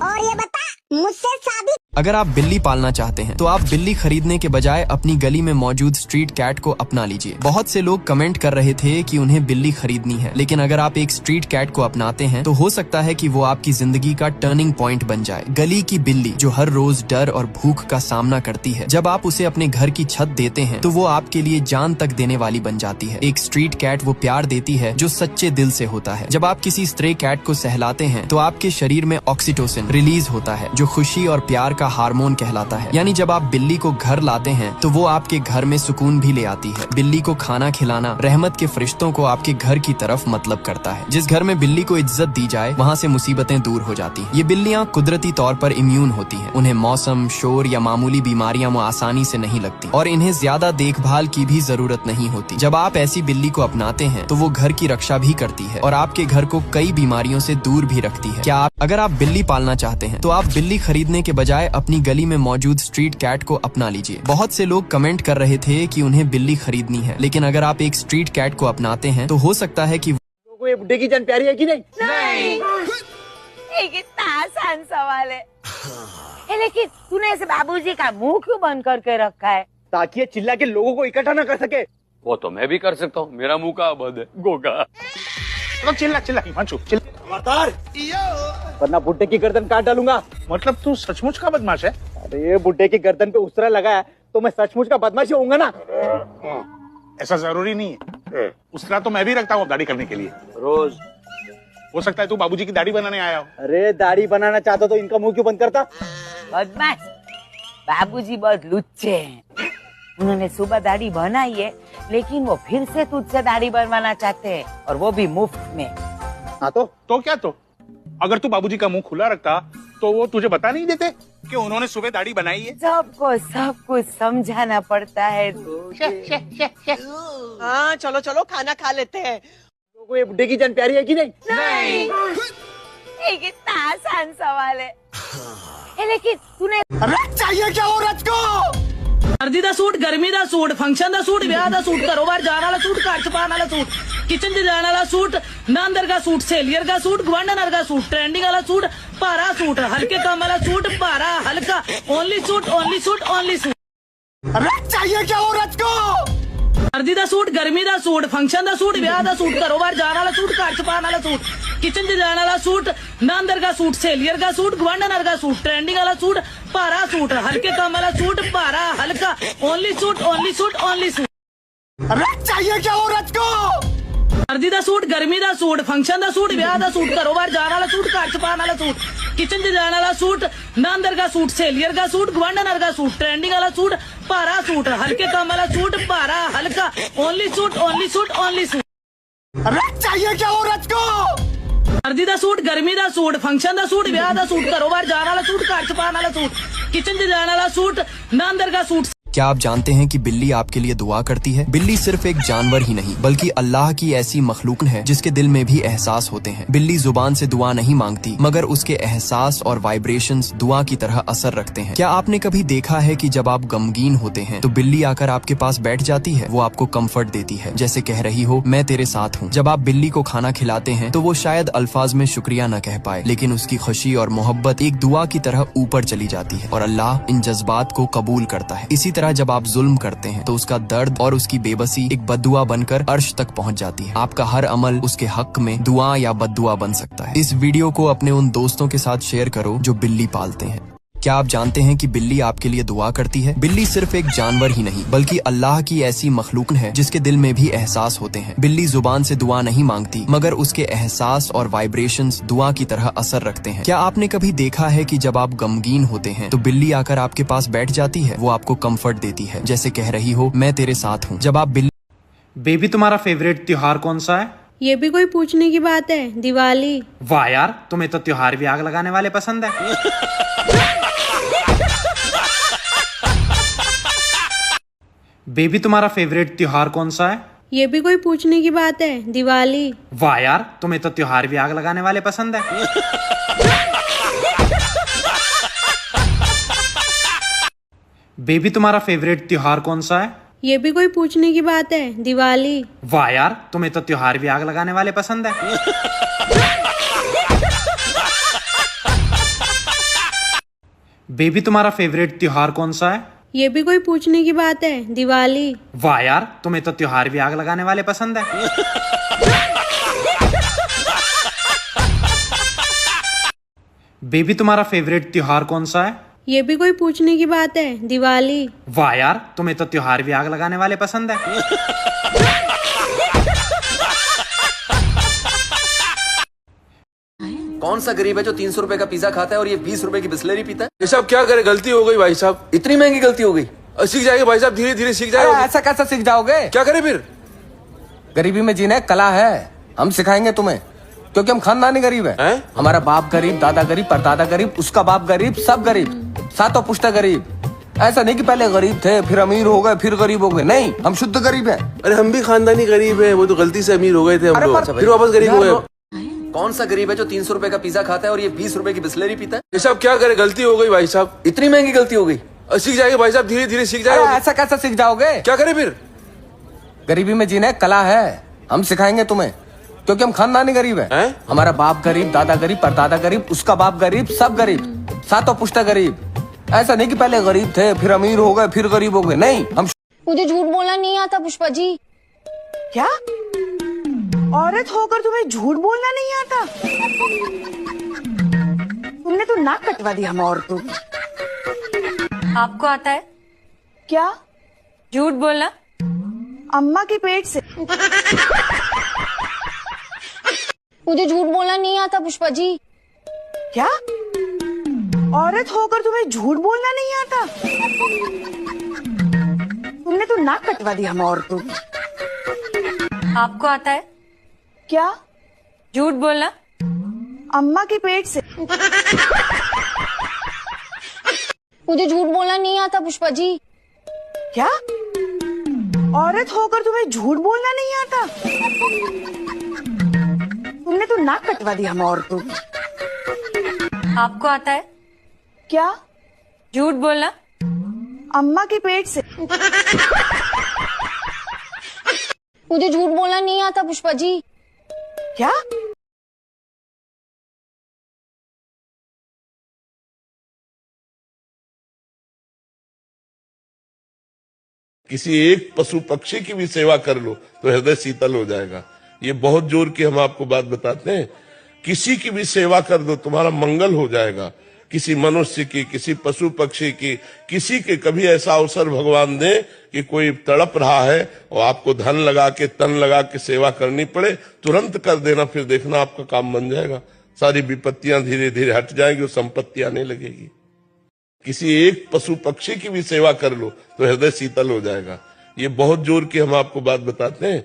और ये बता मुझसे शादी। अगर आप बिल्ली पालना चाहते हैं तो आप बिल्ली खरीदने के बजाय अपनी गली में मौजूद स्ट्रीट कैट को अपना लीजिए। बहुत से लोग कमेंट कर रहे थे कि उन्हें बिल्ली खरीदनी है, लेकिन अगर आप एक स्ट्रीट कैट को अपनाते हैं तो हो सकता है कि वो आपकी जिंदगी का टर्निंग पॉइंट बन जाए। गली की बिल्ली जो हर रोज डर और भूख का सामना करती है, जब आप उसे अपने घर की छत देते हैं तो वो आपके लिए जान तक देने वाली बन जाती है। एक स्ट्रीट कैट वो प्यार देती है जो सच्चे दिल से होता है। जब आप किसी स्ट्रे कैट को सहलाते हैं तो आपके शरीर में ऑक्सीटोसिन रिलीज होता है जो खुशी और प्यार का हार्मोन कहलाता है। यानी जब आप बिल्ली को घर लाते हैं तो वो आपके घर में सुकून भी ले आती है। बिल्ली को खाना खिलाना रहमत के फरिश्तों को आपके घर की तरफ मतलब करता है। जिस घर में बिल्ली को इज्जत दी जाए वहाँ से मुसीबतें दूर हो जाती हैं। ये बिल्लियाँ कुदरती तौर पर इम्यून होती हैं। उन्हें मौसम, शोर या मामूली बीमारियां वो आसानी से नहीं लगती और इन्हें ज्यादा देखभाल की भी जरूरत नहीं होती। जब आप ऐसी बिल्ली को अपनाते हैं तो वो घर की रक्षा भी करती है और आपके घर को कई बीमारियों से दूर भी रखती है। अगर आप बिल्ली पालना चाहते हैं तो आप बिल्ली खरीदने के बजाय अपनी गली में मौजूद स्ट्रीट कैट को अपना लीजिए। बहुत से लोग कमेंट कर रहे थे कि उन्हें बिल्ली खरीदनी है, लेकिन अगर आप एक स्ट्रीट कैट को अपनाते हैं तो हो सकता है कि ये बुड्ढे की जान प्यारी है कि नहीं? ये कितना आसान सवाल है। लेकिन तूने ऐसे बाबूजी का मुंह क्यों बंद करके रखा है? ताकि ये चिल्ला के लोगों को इकट्ठा न कर सके। वो तो मैं भी कर सकता हूँ, मेरा मुंह का बंद है गोगा। चिल्ला चिल्ला हिमांशु चिल्ला, वरना बुड्ढे की गर्दन काट डालूंगा। मतलब तू सचमुच का बदमाश है? अरे बुड्ढे की गर्दन पे उसरा लगाया तो मैं सचमुच का बदमाश होऊंगा ना। ऐसा जरूरी नहीं है, उसरा तो मैं भी रखता हूँ दाढ़ी करने के लिए रोज। हो सकता है तू बाबूजी की दाढ़ी बनाने आया हो। अरे दाढ़ी बनाना चाहता तो इनका मुंह क्यों बंद करता? बदमाश, बाबूजी बहुत लुच्चे हैं। उन्होंने सुबह दाढ़ी बनाई है, लेकिन वो फिर से तुझसे दाढ़ी बनवाना चाहते हैं, और वो भी मुफ्त में। हाँ तो क्या तो? अगर तू बाबूजी का मुंह खुला रखता तो वो तुझे बता नहीं देते कि उन्होंने सुबह दाढ़ी बनाई है? सबको सब कुछ समझाना पड़ता है। हाँ चलो चलो खाना खा लेते हैं। लोगों ये बुड्ढे की जान प्यारी है कि नहीं? नहीं। ये कितना आसान सवाल है। लेकिन तूने चाहिए क्या औरत को? सर्दी दा सूट, गर्मी दा सूट, फंक्शन दा सूट, ब्याह दा सूट, कारोबार जाने वाला सूट, घर च पाने वाला सूट, किचन च जाने वाला सूट, नांदर का सूट, सेलियर का सूट, गवांडनर का सूट, ट्रेंडिंग वाला सूट, भारा सूट, हल्के काम वाला सूट, भारा हल्का, only suit, only suit, only suit. चाहिए क्या औरत को? सर्दी दा सूट, गर्मी दा सूट, फंक्शन दा सूट, ब्याह दा सूट, कारोबार जाने वाला सूट, घर च पाने वाला सूट, किचन च जाने वाला सूट, नांदर का सूट, सेलियर का सूट, गवांडनर का सूट, ट्रेंडिंग वाला सूट, भारा सूट, हल्के काम वाला सूट, भारा हल्का, only suit, only suit, only suit. चाहिए क्या औरत को? सर्दी दा सूट, गर्मी दा सूट, फंक्शन दा सूट, ब्याह दा सूट, कारोबार जाने वाला सूट, घर च पाने वाला सूट, किचन च जाने वाला सूट, नांदर का सूट, सेलियर का सूट, गवांडनर का सूट, ट्रेंडिंग वाला सूट, भारा सूट, हल्के काम वाला सूट, भारा हल्का, only suit, only suit, only suit. चाहिए क्या औरत को? सर्दी दा सूट, गर्मी दा सूट, फंक्शन दा सूट, ब्याह दा सूट, कारोबार जाने वाला सूट, घर च पाने वाला सूट, किचन च जाने वाला सूट, नांदर का सूट। क्या आप जानते हैं कि बिल्ली आपके लिए दुआ करती है? बिल्ली सिर्फ एक जानवर ही नहीं बल्कि अल्लाह की ऐसी मखलूक है जिसके दिल में भी एहसास होते हैं। बिल्ली जुबान से दुआ नहीं मांगती, मगर उसके एहसास और वाइब्रेशंस दुआ की तरह असर रखते हैं। क्या आपने कभी देखा है कि जब आप गमगीन होते हैं तो बिल्ली आकर आपके पास बैठ जाती है? वो आपको कंफर्ट देती है, जैसे कह रही हो मैं तेरे साथ हूँ। जब आप बिल्ली को खाना खिलाते हैं तो वो शायद अल्फाज में शुक्रिया न कह पाए, लेकिन उसकी खुशी और मोहब्बत एक दुआ की तरह ऊपर चली जाती है और अल्लाह इन जज्बात को कबूल करता है। इसी तरह जब आप जुल्म करते हैं तो उसका दर्द और उसकी बेबसी एक बद्दुआ बनकर अर्श तक पहुंच जाती है। आपका हर अमल उसके हक में दुआ या बद्दुआ बन सकता है। इस वीडियो को अपने उन दोस्तों के साथ शेयर करो जो बिल्ली पालते हैं। क्या आप जानते हैं कि बिल्ली आपके लिए दुआ करती है? बिल्ली सिर्फ एक जानवर ही नहीं बल्कि अल्लाह की ऐसी मखलूक है जिसके दिल में भी एहसास होते हैं। बिल्ली जुबान से दुआ नहीं मांगती, मगर उसके एहसास और वाइब्रेशंस दुआ की तरह असर रखते हैं। क्या आपने कभी देखा है कि जब आप गमगीन होते हैं तो बिल्ली आकर आपके पास बैठ जाती है? वो आपको कंफर्ट देती है, जैसे कह रही हो मैं तेरे साथ हूँ। जब आप बिल्ली बेबी तुम्हारा फेवरेट त्योहार कौन सा है? ये भी कोई पूछने की बात है? दिवाली। वाह यार, तुम्हें तो त्योहार भी आग लगाने वाले पसंद है। बेबी तुम्हारा फेवरेट त्योहार कौन सा है? ये भी कोई पूछने की बात है? दिवाली। वाह यार, तुम्हें तो त्योहार भी आग लगाने वाले पसंद है। बेबी तुम्हारा फेवरेट त्योहार कौन सा है? ये भी कोई पूछने की बात है? दिवाली। वाह यार, तुम्हें तो त्योहार भी आग लगाने वाले पसंद है। बेबी तुम्हारा फेवरेट त्योहार कौन सा है? ये भी कोई पूछने की बात है? दिवाली। वाह यार, तुम्हें तो त्योहार भी आग लगाने वाले पसंद है। बेबी तुम्हारा फेवरेट त्योहार कौन सा है? ये भी कोई पूछने की बात है? दिवाली। वाह यार, तुम्हें तो त्योहार भी आग लगाने वाले पसंद है। कौन सा गरीब है जो 300 रुपए का पिज्जा खाता है और ये 20 रुपए की बिस्लरी पीता है? ये सब क्या करे, गलती हो गई भाई साहब। इतनी महंगी गलती हो गई? सीख जाएंगे भाई साहब, धीरे धीरे सीख जाएंगे। ऐसा कैसा सीख जाओगे? क्या करें फिर? गरीबी में जीना कला है, हम सिखाएंगे तुम्हें, क्योंकि हम खानदानी गरीब है। हमारा बाप गरीब, दादा गरीब, परदादा गरीब, उसका बाप गरीब, सब गरीब, सातों पुश्ता गरीब। ऐसा नहीं कि पहले गरीब थे फिर अमीर हो गए फिर गरीब हो गए, नहीं, हम शुद्ध गरीब हैं। अरे हम भी खानदानी गरीब है, वो तो गलती से अमीर हो गए थे हम लोग, फिर वापस गरीब हो गए। कौन सा गरीब है जो 300 रुपए का पिज्जा खाता है और ये 20 रुपए की बिस्लरी पीता है? ये सब क्या करे, गलती हो गई भाई साहब। इतनी महंगी गलती हो गई? सीख जाएंगे भाई साहब, धीरे धीरे सीख जाएंगे। ऐसा कैसा सीख जाओगे? क्या करें फिर? गरीबी में जीना कला है, हम सिखाएंगे तुम्हें, क्योंकि हम खानदानी गरीब है। हमारा बाप गरीब, दादा गरीब, परदादा गरीब, उसका बाप गरीब, सब गरीब, सातों पुश्ता गरीब। ऐसा नहीं कि पहले गरीब थे फिर अमीर हो गए फिर गरीब हो गए, नहीं, हम। मुझे झूठ बोलना नहीं आता पुष्पा जी। क्या औरत होकर तुम्हें झूठ बोलना नहीं आता? तुमने तो नाक कटवा दिया हम औरतों की। आपको आता है क्या झूठ बोलना? अम्मा के पेट से। मुझे झूठ बोलना नहीं आता पुष्पा जी। क्या औरत होकर तुम्हें झूठ बोलना नहीं आता? तुमने तो नाक कटवा दी हम औरतों की। आपको आता है क्या? झूठ बोलना? अम्मा के पेट से। मुझे झूठ बोलना नहीं आता पुष्पा जी। क्या? औरत होकर तुम्हें झूठ बोलना नहीं आता? तुमने तो नाक कटवा दी हम औरतों की। आपको आता है क्या? झूठ बोलना? अम्मा के पेट से। मुझे झूठ बोलना नहीं आता पुष्पा जी। क्या? किसी एक पशु पक्षी की भी सेवा कर लो तो हृदय शीतल हो जाएगा। ये बहुत जोर की हम आपको बात बताते हैं। किसी की भी सेवा कर दो तुम्हारा मंगल हो जाएगा। किसी मनुष्य की, किसी पशु पक्षी की, किसी के कभी ऐसा अवसर भगवान दे कि कोई तड़प रहा है और आपको धन लगा के, तन लगा के सेवा करनी पड़े, तुरंत कर देना, फिर देखना आपका काम बन जाएगा। सारी विपत्तियां धीरे धीरे हट जाएंगी और संपत्ति आने लगेगी। किसी एक पशु पक्षी की भी सेवा कर लो तो हृदय शीतल हो जाएगा। ये बहुत जोर की हम आपको बात बताते हैं।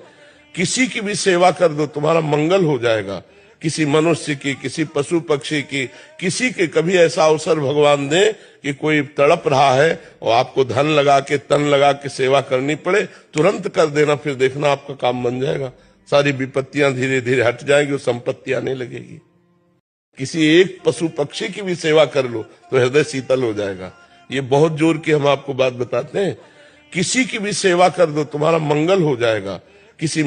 किसी की भी सेवा कर दो तुम्हारा मंगल हो जाएगा। किसी मनुष्य की, किसी पशु पक्षी की, किसी के कभी ऐसा अवसर भगवान दे कि कोई तड़प रहा है और आपको धन लगा के, तन लगा के सेवा करनी पड़े, तुरंत कर देना, फिर देखना आपका काम बन जाएगा। सारी विपत्तियां धीरे धीरे हट जाएंगी और संपत्ति आने लगेगी। किसी एक पशु पक्षी की भी सेवा कर लो तो हृदय शीतल हो जाएगा। ये बहुत जोर की हम आपको बात बताते हैं। किसी की भी सेवा कर दो तुम्हारा मंगल हो जाएगा। किसी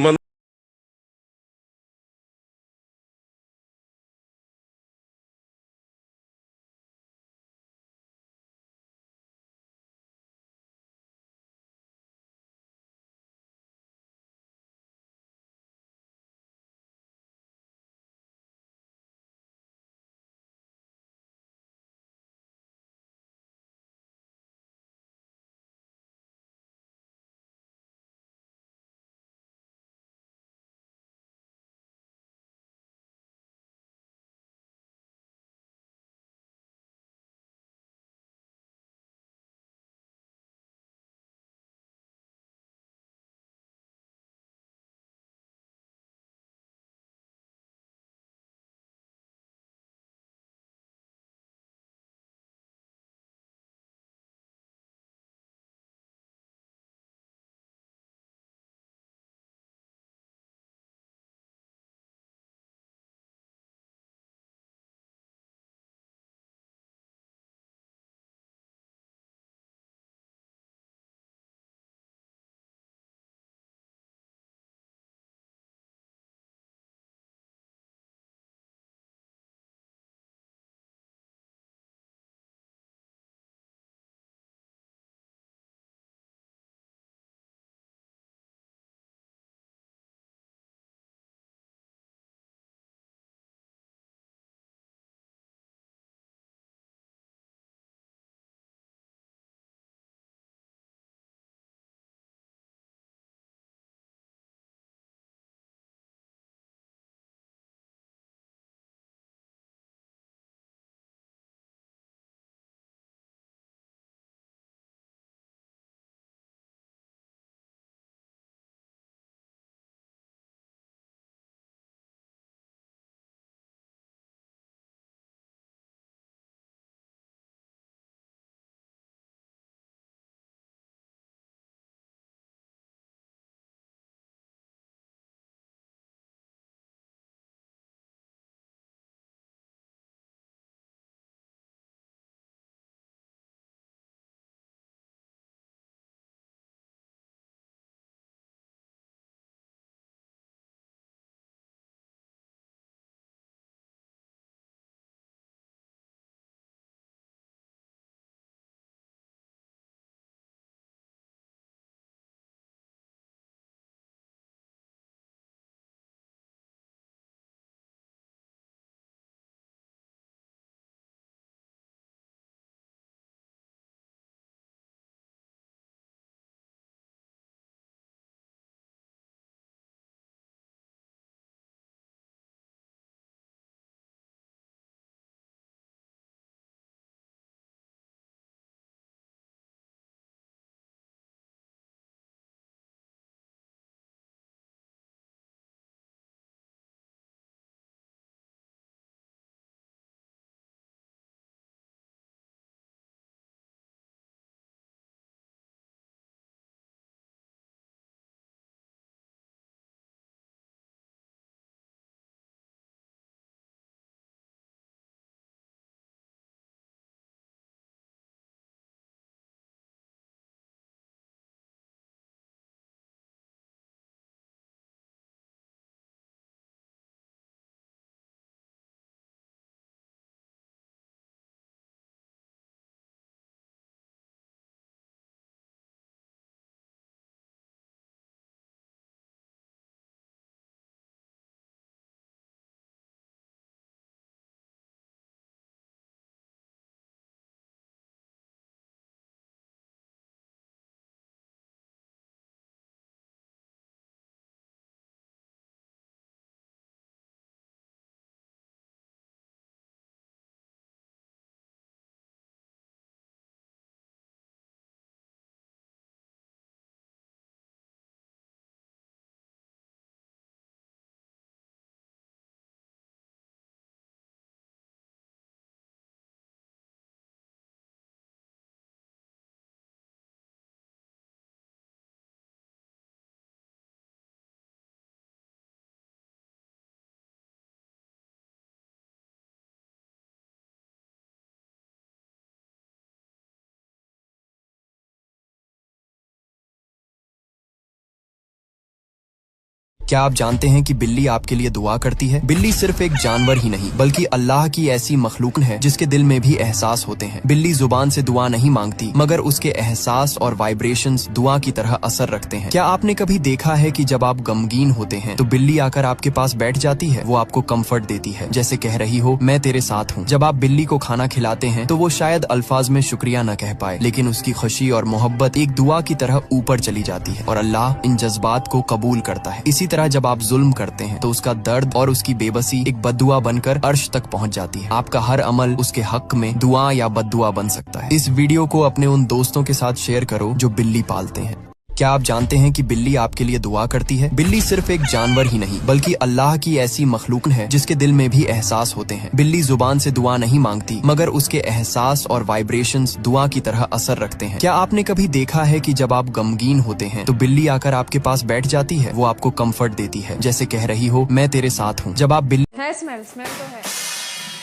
क्या आप जानते हैं कि बिल्ली आपके लिए दुआ करती है? बिल्ली सिर्फ एक जानवर ही नहीं बल्कि अल्लाह की ऐसी मखलूक है जिसके दिल में भी एहसास होते हैं। बिल्ली जुबान से दुआ नहीं मांगती मगर उसके एहसास और वाइब्रेशंस दुआ की तरह असर रखते हैं। क्या आपने कभी देखा है कि जब आप गमगीन होते हैं तो बिल्ली आकर आपके पास बैठ जाती है? वो आपको कंफर्ट देती है, जैसे कह रही हो मैं तेरे साथ हूँ। जब आप बिल्ली को खाना खिलाते हैं तो वो शायद अल्फाज में शुक्रिया न कह पाए, लेकिन उसकी खुशी और मोहब्बत एक दुआ की तरह ऊपर चली जाती है और अल्लाह इन जज्बात को कबूल करता है। इसी तरह जब आप जुल्म करते हैं तो उसका दर्द और उसकी बेबसी एक बद्दुआ बनकर अर्श तक पहुंच जाती है। आपका हर अमल उसके हक में दुआ या बद्दुआ बन सकता है। इस वीडियो को अपने उन दोस्तों के साथ शेयर करो जो बिल्ली पालते हैं। क्या आप जानते हैं कि बिल्ली आपके लिए दुआ करती है? बिल्ली सिर्फ एक जानवर ही नहीं बल्कि अल्लाह की ऐसी मखलूक है जिसके दिल में भी एहसास होते हैं। बिल्ली जुबान से दुआ नहीं मांगती मगर उसके एहसास और वाइब्रेशंस दुआ की तरह असर रखते हैं। क्या आपने कभी देखा है कि जब आप गमगीन होते हैं तो बिल्ली आकर आपके पास बैठ जाती है? वो आपको कंफर्ट देती है, जैसे कह रही हो मैं तेरे साथ हूँ। जब आप बिल्ली है स्मेल तो है।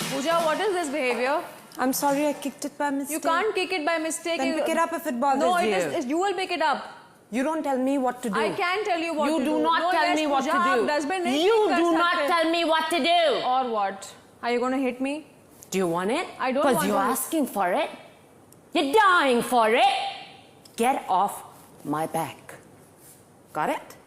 पूजा, what is this behavior? I'm sorry, I kicked it by mistake. You can't kick it by mistake. Then pick it up if it bothers you. No, you will pick it up. You don't tell me what to do. I can tell you what to do. You do not tell me what to do. You do not tell me what to do. Or what? Are you going to hit me? Do you want it? I don't want it. Because you're asking for it. You're dying for it. Get off my back. Got it?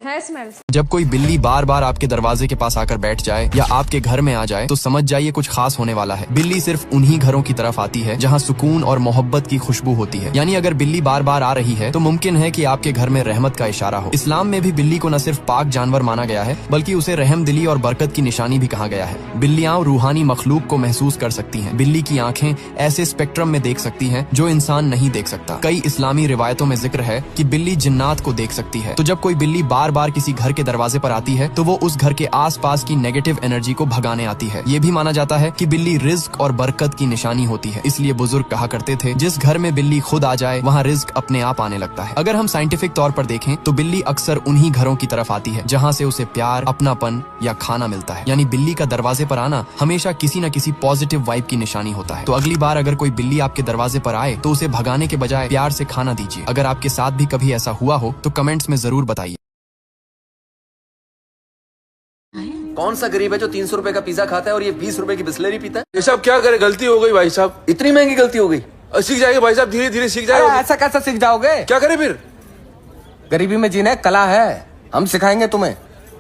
है smell. जब कोई बिल्ली बार बार आपके दरवाजे के पास आकर बैठ जाए या आपके घर में आ जाए तो समझ जाइए कुछ खास होने वाला है। बिल्ली सिर्फ उन्हीं घरों की तरफ आती है जहां सुकून और मोहब्बत की खुशबू होती है। यानी अगर बिल्ली बार बार आ रही है तो मुमकिन है कि आपके घर में रहमत का इशारा हो। इस्लाम में भी बिल्ली को न सिर्फ पाक जानवर माना गया है बल्कि उसे रहम दिली और बरकत की निशानी भी कहा गया है। बिल्लियां रूहानी मखलूक को महसूस कर सकती हैं। बिल्ली की आंखें ऐसे स्पेक्ट्रम में देख सकती हैं जो इंसान नहीं देख सकता। कई इस्लामी रिवायतों में जिक्र है कि बिल्ली जिन्नात को देख सकती है। तो जब कोई बिल्ली बार बार किसी घर के दरवाजे पर आती है तो वो उस घर के आसपास की नेगेटिव एनर्जी को भगाने आती है। ये भी माना जाता है कि बिल्ली रिज्क और बरकत की निशानी होती है। इसलिए बुजुर्ग कहा करते थे जिस घर में बिल्ली खुद आ जाए वहाँ रिज्क अपने आप आने लगता है। अगर हम साइंटिफिक तौर पर देखें तो बिल्ली अक्सर उन्हीं घरों की तरफ आती है जहाँ से उसे प्यार, अपनापन या खाना मिलता है। यानी बिल्ली का दरवाजे पर आना हमेशा किसी न किसी पॉजिटिव वाइब की निशानी होता है। तो अगली बार अगर कोई बिल्ली आपके दरवाजे पर आए तो उसे भगाने के बजाय प्यार से खाना दीजिए। अगर आपके साथ भी कभी ऐसा हुआ हो तो कमेंट्स में जरूर बताइए। कौन सा गरीब है जो 300 रुपए का पिज्जा खाता है और ये 20 रुपए की बिस्लेरी पीता है? ये सब क्या करे, गलती हो गई भाई साहब। इतनी महंगी गलती हो गई? सीख जाएंगे भाई साहब, धीरे धीरे सीख जाएंगे। ऐसा कैसा सीख जाओगे? क्या करे फिर? गरीबी में जीना कला है, हम सिखाएंगे तुम्हें,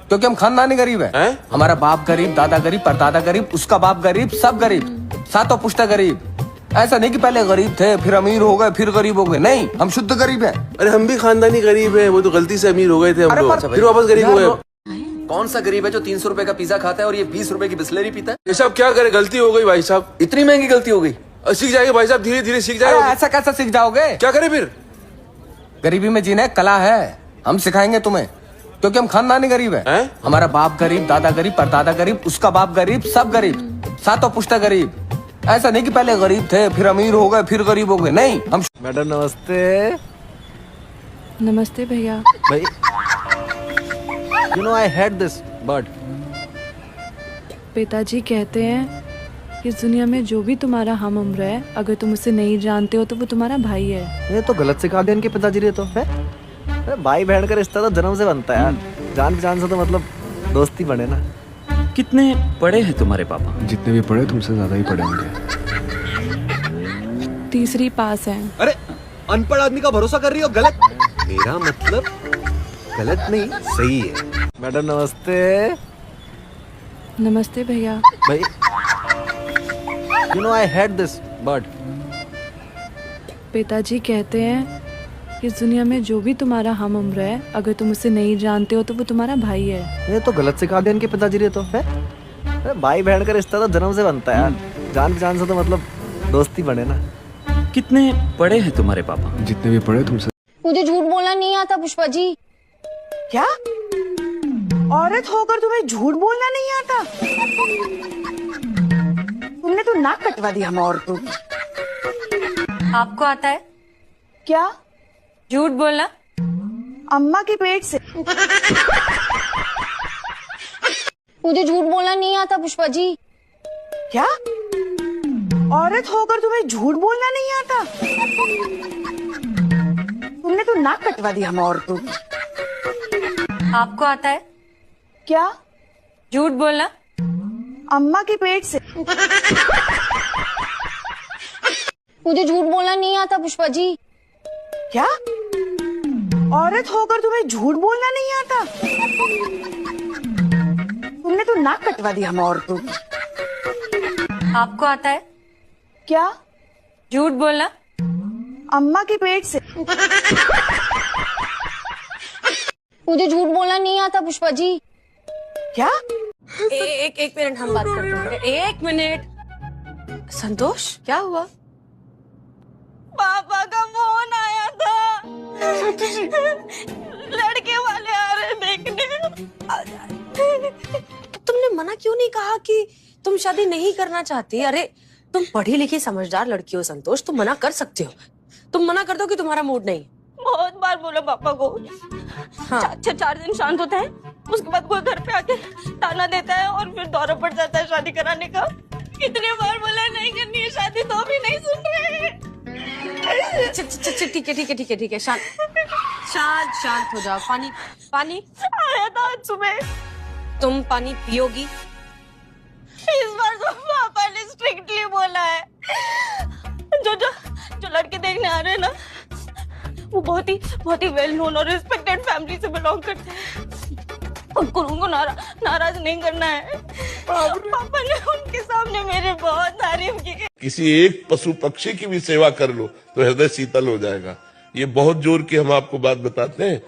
क्योंकि हम खानदानी गरीब है। हमारा बाप गरीब, दादा गरीब, परदादा गरीब, उसका बाप गरीब, सब गरीब, सातों पुश्ता गरीब। ऐसा नहीं कि पहले गरीब थे फिर अमीर हो गए फिर गरीब हो गए, नहीं, हम शुद्ध गरीब है। अरे हम भी खानदानी गरीब है, वो तो गलती से अमीर हो गए थे हम लोग, फिर वापस गरीब हो गए। कौन सा गरीब है जो 300 रुपए का पिज्जा खाता है और ये 20 रुपए की बिस्लेरी पीता है? ये सब क्या करे, गलती हो गई भाई साहब। इतनी महंगी गलती हो गई? सीख जाएंगे भाई साहब, धीरे धीरे सीख जाएंगे। ऐसा कैसा सीख जाओगे? क्या करे फिर? गरीबी में जीना कला है, हम सिखाएंगे तुम्हें, क्योंकि हम खानदानी गरीब है। हमारा बाप गरीब, दादा गरीब, परदादा गरीब, उसका बाप गरीब, सब गरीब, सातों पुश्ता गरीब। ऐसा नहीं कि पहले गरीब थे फिर अमीर हो गए फिर गरीब हो गए, नहीं, हम। मैडम नमस्ते। नमस्ते भैया। भाई you know I hate this bird. पिताजी कहते हैं इस दुनिया में जो भी तुम्हारा हम उम्र है अगर तुम उसे नहीं जानते हो तो वो तुम्हारा भाई है। ये तो गलत सिखा दिया इनके पिताजी ने तो है। भाई बहन का रिश्ता तो जन्म से बनता है यार, जान पहचान से तो मतलब दोस्ती बने ना। कितने पढ़े हैं तुम्हारे पापा? जितने भी पढ़े तुमसे ज्यादा ही पढ़े होंगे। तीसरी पास है। अरे अनपढ़ आदमी का भरोसा कर रही हो, गलत। मेरा मतलब गलत नहीं सही है। मैडम नमस्ते। नमस्ते भैया। भाई you know I hate this bird. पिताजी कहते हैं इस दुनिया में जो भी तुम्हारा हम उम्र है अगर तुम उसे नहीं जानते हो तो वो तुम्हारा भाई है। ये तो गलत सिखा दिया इनके पिताजी ने तो है। भाई बहन का रिश्ता तो जन्म से बनता है यार, जान पहचान से तो मतलब दोस्ती बने ना। कितने पढ़े हैं तुम्हारे पापा? जितने भी पढ़े तुमसे। मुझे झूठ बोलना नहीं आता पुष्पा जी। क्या? औरत होकर तुम्हें झूठ बोलना नहीं आता? तुमने तो नाक कटवा दिया हम औरतों की। आपको आता है क्या? झूठ बोलना? अम्मा के पेट से। मुझे झूठ बोलना नहीं आता पुष्पा जी। क्या? औरत होकर तुम्हें झूठ बोलना नहीं आता? तुमने तो नाक कटवा दिया हम औरतों की। आपको आता है क्या? झूठ बोलना? अम्मा के पेट से। मुझे झूठ बोलना नहीं आता पुष्पा जी। क्या? औरत होकर तुम्हें झूठ बोलना नहीं आता? तुमने तो नाक कटवा दिया हम औरतों की। आपको आता है क्या? झूठ बोलना? अम्मा के पेट से। मुझे झूठ बोलना नहीं आता पुष्पा जी। क्या? एक मिनट हम बात करते हैं। एक मिनट। संतोष क्या हुआ? पापा का फोन आया था। लड़के वाले आ रहे देखने। तुमने मना क्यों नहीं कहा कि तुम शादी नहीं करना चाहती? अरे तुम पढ़ी लिखी समझदार लड़की हो संतोष, तुम मना कर सकते हो। तुम मना कर दो कि तुम्हारा मूड नहीं। बहुत बार बोला पापा को। हाँ। 4 दिन शांत होता है, उसके बाद कोई घर पे आके ताना देता है और फिर दौरा पड़ जाता है शादी कराने का। कितने बार बोला नहीं करनी है शादी, तो भी नहीं सुन रहे। ठीक है शांत हो जाओ। पानी आया था आज सुबह। तुम पानी पियोगी? इस बार तो पापा ने स्ट्रिक्टली बोला है। जो लड़के देखने आ रहे हैं ना, वो बहुत ही वेल नोन और रिस्पेक्टेड फैमिली से बिलोंग करते हैं। उनको नाराज नहीं करना है। पापा ने उनके सामने मेरे बहुत तारीफ की। किसी एक पशु पक्षी की भी सेवा कर लो तो हृदय शीतल हो जाएगा। ये बहुत जोर की हम आपको बात बताते हैं।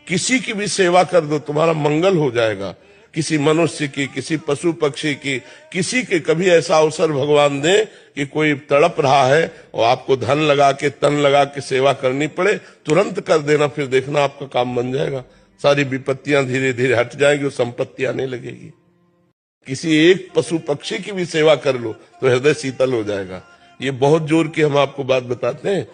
किसी की भी सेवा कर दो, तुम्हारा मंगल हो जाएगा। किसी मनुष्य की, किसी पशु पक्षी की, किसी के कभी ऐसा अवसर भगवान दे कि कोई तड़प रहा है और आपको धन लगा के, तन लगा के सेवा करनी पड़े, तुरंत कर देना, फिर देखना आपका काम बन जाएगा। सारी विपत्तियां धीरे धीरे हट जाएंगी और संपत्ति आने लगेगी। किसी एक पशु पक्षी की भी सेवा कर लो तो हृदय शीतल हो जाएगा। ये बहुत जोर की हम आपको बात बताते हैं।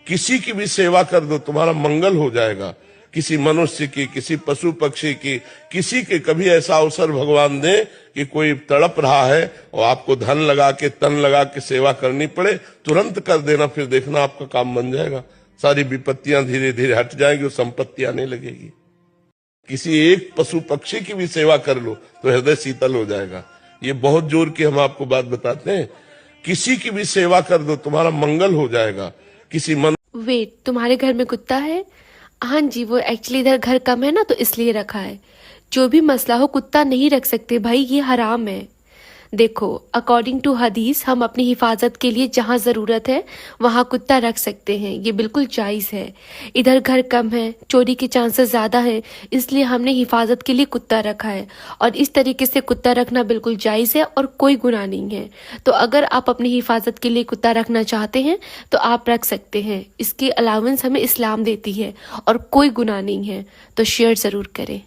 किसी की भी सेवा कर दो, तुम्हारा मंगल हो जाएगा। किसी मनुष्य की, किसी पशु पक्षी की, किसी के कभी ऐसा अवसर भगवान दे कि कोई तड़प रहा है और आपको धन लगा के, तन लगा के सेवा करनी पड़े, तुरंत कर देना, फिर देखना आपका काम बन जाएगा। सारी विपत्तियां धीरे धीरे हट जाएंगी और संपत्ति आने लगेगी। किसी एक पशु पक्षी की भी सेवा कर लो तो हृदय शीतल हो जाएगा। ये बहुत जोर की हम आपको बात बताते हैं। किसी की भी सेवा कर दो, तुम्हारा मंगल हो जाएगा। किसी वेट, तुम्हारे घर में कुत्ता है? हाँ जी, वो एक्चुअली इधर घर कम है ना, तो इसलिए रखा है। जो भी मसला हो, कुत्ता नहीं रख सकते भाई, ये हराम है। देखो, अकॉर्डिंग टू हदीस हम अपनी हिफाजत के लिए जहाँ ज़रूरत है वहाँ कुत्ता रख सकते हैं, ये बिल्कुल जायज़ है। इधर घर कम है, चोरी के चांसेस ज़्यादा हैं, इसलिए हमने हिफाजत के लिए कुत्ता रखा है। और इस तरीके से कुत्ता रखना बिल्कुल जायज़ है और कोई गुनाह नहीं है। तो अगर आप अपनी हिफाजत के लिए कुत्ता रखना चाहते हैं तो आप रख सकते हैं। इसकी अलाउंस हमें इस्लाम देती है और कोई गुनाह नहीं है। तो शेयर ज़रूर करें।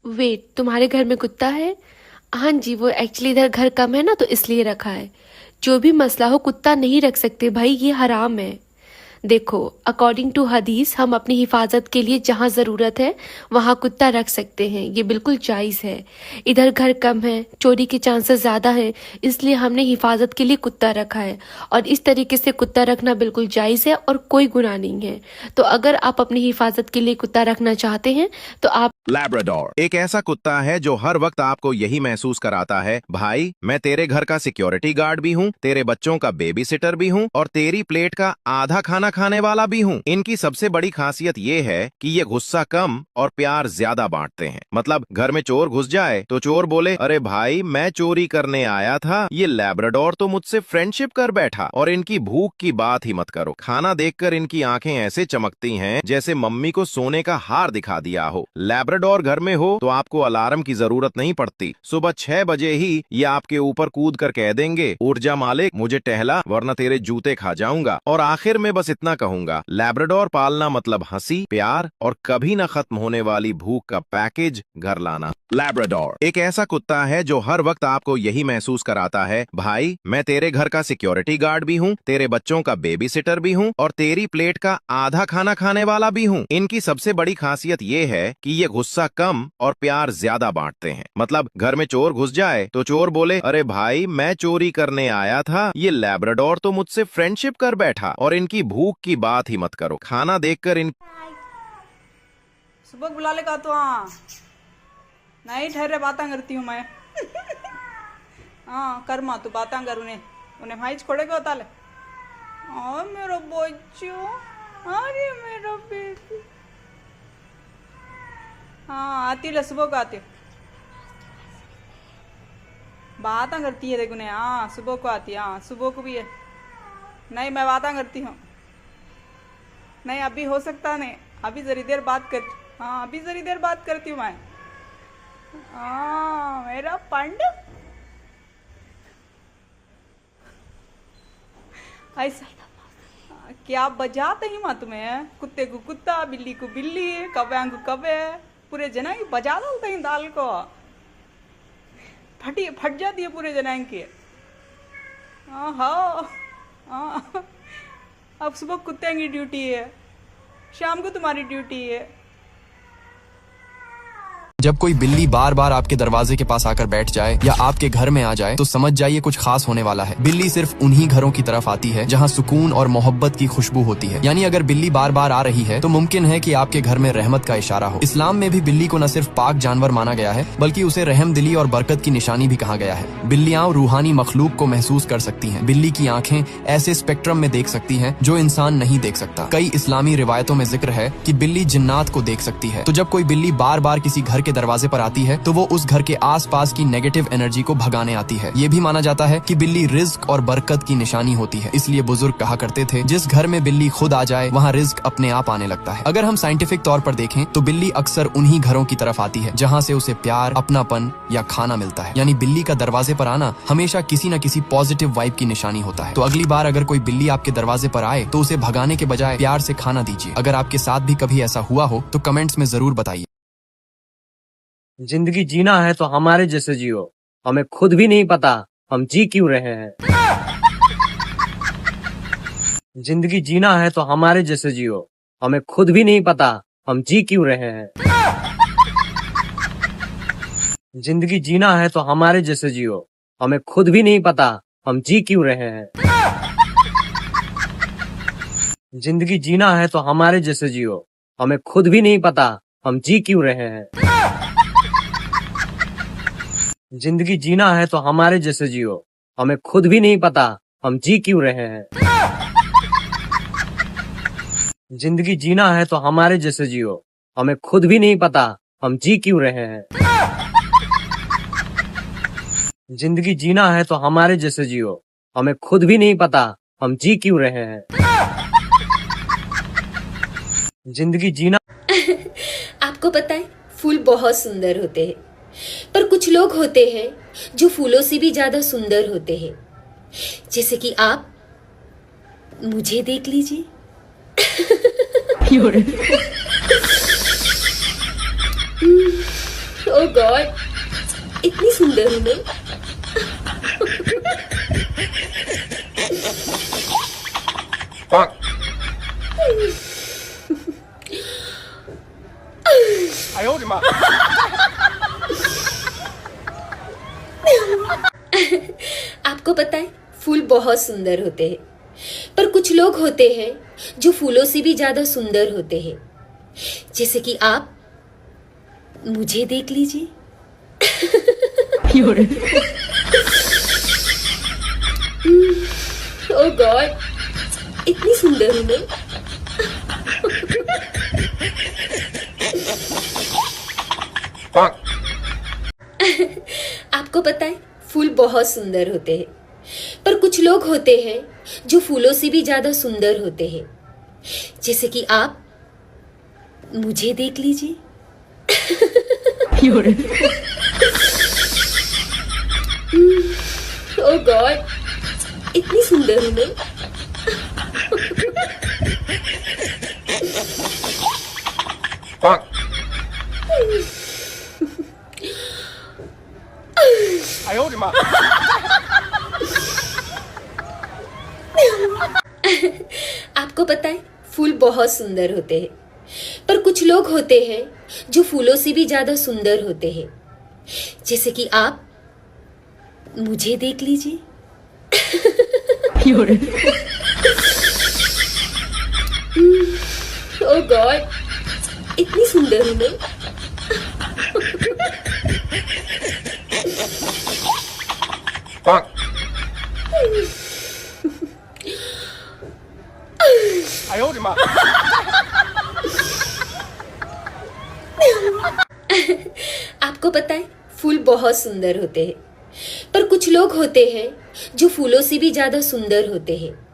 वेट, तुम्हारे घर में कुत्ता है? हाँ जी, वो एक्चुअली इधर घर कम है ना, तो इसलिए रखा है। जो भी मसला हो, कुत्ता नहीं रख सकते भाई, ये हराम है। देखो, अकॉर्डिंग टू हदीस हम अपनी हिफाजत के लिए जहाँ ज़रूरत है वहाँ कुत्ता रख सकते हैं, ये बिल्कुल जायज़ है। इधर घर कम है, चोरी के चांसेस ज़्यादा हैं, इसलिए हमने हिफाजत के लिए कुत्ता रखा है। और इस तरीके से कुत्ता रखना बिल्कुल जायज़ है और कोई गुनाह नहीं है। तो अगर आप अपनी हिफाजत के लिए कुत्ता रखना चाहते हैं तो आप लैब्राडोर एक ऐसा कुत्ता है जो हर वक्त आपको यही महसूस कराता है, भाई मैं तेरे घर का सिक्योरिटी गार्ड भी हूँ, तेरे बच्चों का बेबी सिटर भी हूँ और तेरी प्लेट का आधा खाना खाने वाला भी हूँ। इनकी सबसे बड़ी खासियत ये है कि ये गुस्सा कम और प्यार ज्यादा बांटते हैं। मतलब घर में चोर घुस जाए तो चोर बोले, अरे भाई मैं चोरी करने आया था, ये लैब्राडोर तो मुझसे फ्रेंडशिप कर बैठा। और इनकी भूख की बात ही मत करो, खाना देखकर इनकी आंखें ऐसे चमकती हैं जैसे मम्मी को सोने का हार दिखा दिया हो। लैब्राडोर घर में हो तो आपको अलार्म की जरूरत नहीं पड़ती। सुबह 6 बजे ही ये आपके ऊपर कूद कर कह देंगे, उठ जा मालिक, मुझे टहला वरना तेरे जूते खा जाऊंगा। और आखिर में बस इतना कहूंगा, लैब्राडोर पालना मतलब हंसी, प्यार और कभी न खत्म होने वाली भूख का पैकेज घर लाना। लैब्राडोर एक ऐसा कुत्ता है जो हर वक्त आपको यही महसूस कराता है, भाई मैं तेरे घर का सिक्योरिटी गार्ड भी हूँ, तेरे बच्चों का बेबी सिटर भी हूँ और तेरी प्लेट का आधा खाना खाने वाला भी हूँ। इनकी सबसे बड़ी खासियत ये है कि ये गुस्सा कम और प्यार ज्यादा बांटते हैं। मतलब घर में चोर घुस जाए तो चोर बोले, अरे भाई मैं चोरी करने आया था, ये लैब्राडोर तो मुझसे फ्रेंडशिप कर बैठा। और इनकी भूख की बात ही मत करो, खाना देखकर इन सुबह बुला लेगा तो हाँ नहीं ठहरे बातें करती हूँ मैं हाँ कर माँ तू बातें कर उन्हें भाई छोड़ेगा होता ले मेरा बच्चो अरे मेरा बेटी हाँ आती ले सुबह को आती बातें करती है देखो हाँ सुबह को आती है हाँ सुबह को भी है नहीं मैं बातें करती हूँ नहीं अभी हो सकता नहीं अभी जरी देर बात कर हाँ अभी जरी देर बात करती हूँ मैं हाँ मेरा पंड ऐसा क्या बजाते ही माँ तुम्हें कुत्ते को कुत्ता बिल्ली को बिल्ली कव्या को कव्वे पूरे जना की बजा डालते हैं दाल को फट जाती है पूरे जना की हाँ अब सुबह कुत्ते की ड्यूटी है शाम को तुम्हारी ड्यूटी है जब कोई बिल्ली बार बार आपके दरवाजे के पास आकर बैठ जाए या आपके घर में आ जाए तो समझ जाइए कुछ खास होने वाला है। बिल्ली सिर्फ उन्हीं घरों की तरफ आती है जहां सुकून और मोहब्बत की खुशबू होती है। यानी अगर बिल्ली बार बार आ रही है तो मुमकिन है कि आपके घर में रहमत का इशारा हो। इस्लाम में भी बिल्ली को न सिर्फ पाक जानवर माना गया है बल्कि उसे रहम दिली और बरकत की निशानी भी कहा गया है। बिल्लियां रूहानी मखलूक को महसूस कर सकती हैं। बिल्ली की आंखें ऐसे स्पेक्ट्रम में देख सकती हैं जो इंसान नहीं देख सकता। कई इस्लामी रिवायतों में जिक्र है कि बिल्ली जिन्नात को देख सकती है। तो जब कोई बिल्ली बार बार किसी घर के दरवाजे पर आती है तो वो उस घर के आसपास की नेगेटिव एनर्जी को भगाने आती है। ये भी माना जाता है कि बिल्ली रिज्क और बरकत की निशानी होती है। इसलिए बुजुर्ग कहा करते थे जिस घर में बिल्ली खुद आ जाए वहाँ रिज्क अपने आप आने लगता है। अगर हम साइंटिफिक तौर पर देखें तो बिल्ली अक्सर उन्हीं घरों की तरफ आती है जहाँ से उसे प्यार, अपनापन या खाना मिलता है। यानी बिल्ली का दरवाजे पर आना हमेशा किसी न किसी पॉजिटिव वाइब की निशानी होता है। तो अगली बार अगर कोई बिल्ली आपके दरवाजे पर आए तो उसे भगाने के बजाय प्यार से खाना दीजिए। अगर आपके साथ भी कभी ऐसा हुआ हो तो कमेंट्स में जरूर बताइए। जिंदगी जीना है तो हमारे जैसे जियो, हमें खुद भी नहीं पता हम जी क्यों रहे हैं। जिंदगी जीना है तो हमारे जैसे जियो, हमें खुद भी नहीं पता हम जी क्यों रहे हैं। जिंदगी जीना है तो हमारे जैसे जियो, हमें खुद भी नहीं पता हम जी क्यों रहे हैं। जिंदगी जीना है तो हमारे जैसे जियो, हमें खुद भी नहीं पता हम जी क्यों रहे हैं। जिंदगी जीना है तो हमारे जैसे जियो, हमें खुद भी नहीं पता हम जी क्यों रहे हैं। जिंदगी जीना है तो हमारे जैसे जियो, हमें खुद भी नहीं पता हम जी क्यों रहे हैं। जिंदगी जीना है तो हमारे जैसे जियो, हमें खुद भी नहीं पता हम जी क्यों रहे हैं। जिंदगी जीना आपको पता है फूल बहुत सुंदर होते हैं पर कुछ लोग होते हैं जो फूलों से भी ज्यादा सुंदर होते हैं। जैसे कि आप मुझे देख लीजिए। ओह गॉड, इतनी सुंदर हूं मैं। आपको पता है फूल बहुत सुंदर होते हैं पर कुछ लोग होते हैं जो फूलों से भी ज्यादा सुंदर होते हैं। जैसे कि आप मुझे देख लीजिए। ओह गॉड, इतनी सुंदर हूं मैं। आपको पता है फूल बहुत सुंदर होते हैं पर कुछ लोग होते हैं जो फूलों से भी ज्यादा सुंदर होते हैं। जैसे कि आप मुझे देख लीजिए। ओह गॉड, इतनी सुंदर हूं मैं। आपको पता है फूल बहुत सुंदर होते हैं पर कुछ लोग होते हैं जो फूलों से भी ज्यादा सुंदर होते हैं। जैसे कि आप मुझे देख लीजिए। ओह गॉड, इतनी सुंदर हूँ मैं। आपको पता है फूल बहुत सुंदर होते हैं, पर कुछ लोग होते हैं जो फूलों से भी ज्यादा सुंदर होते हैं।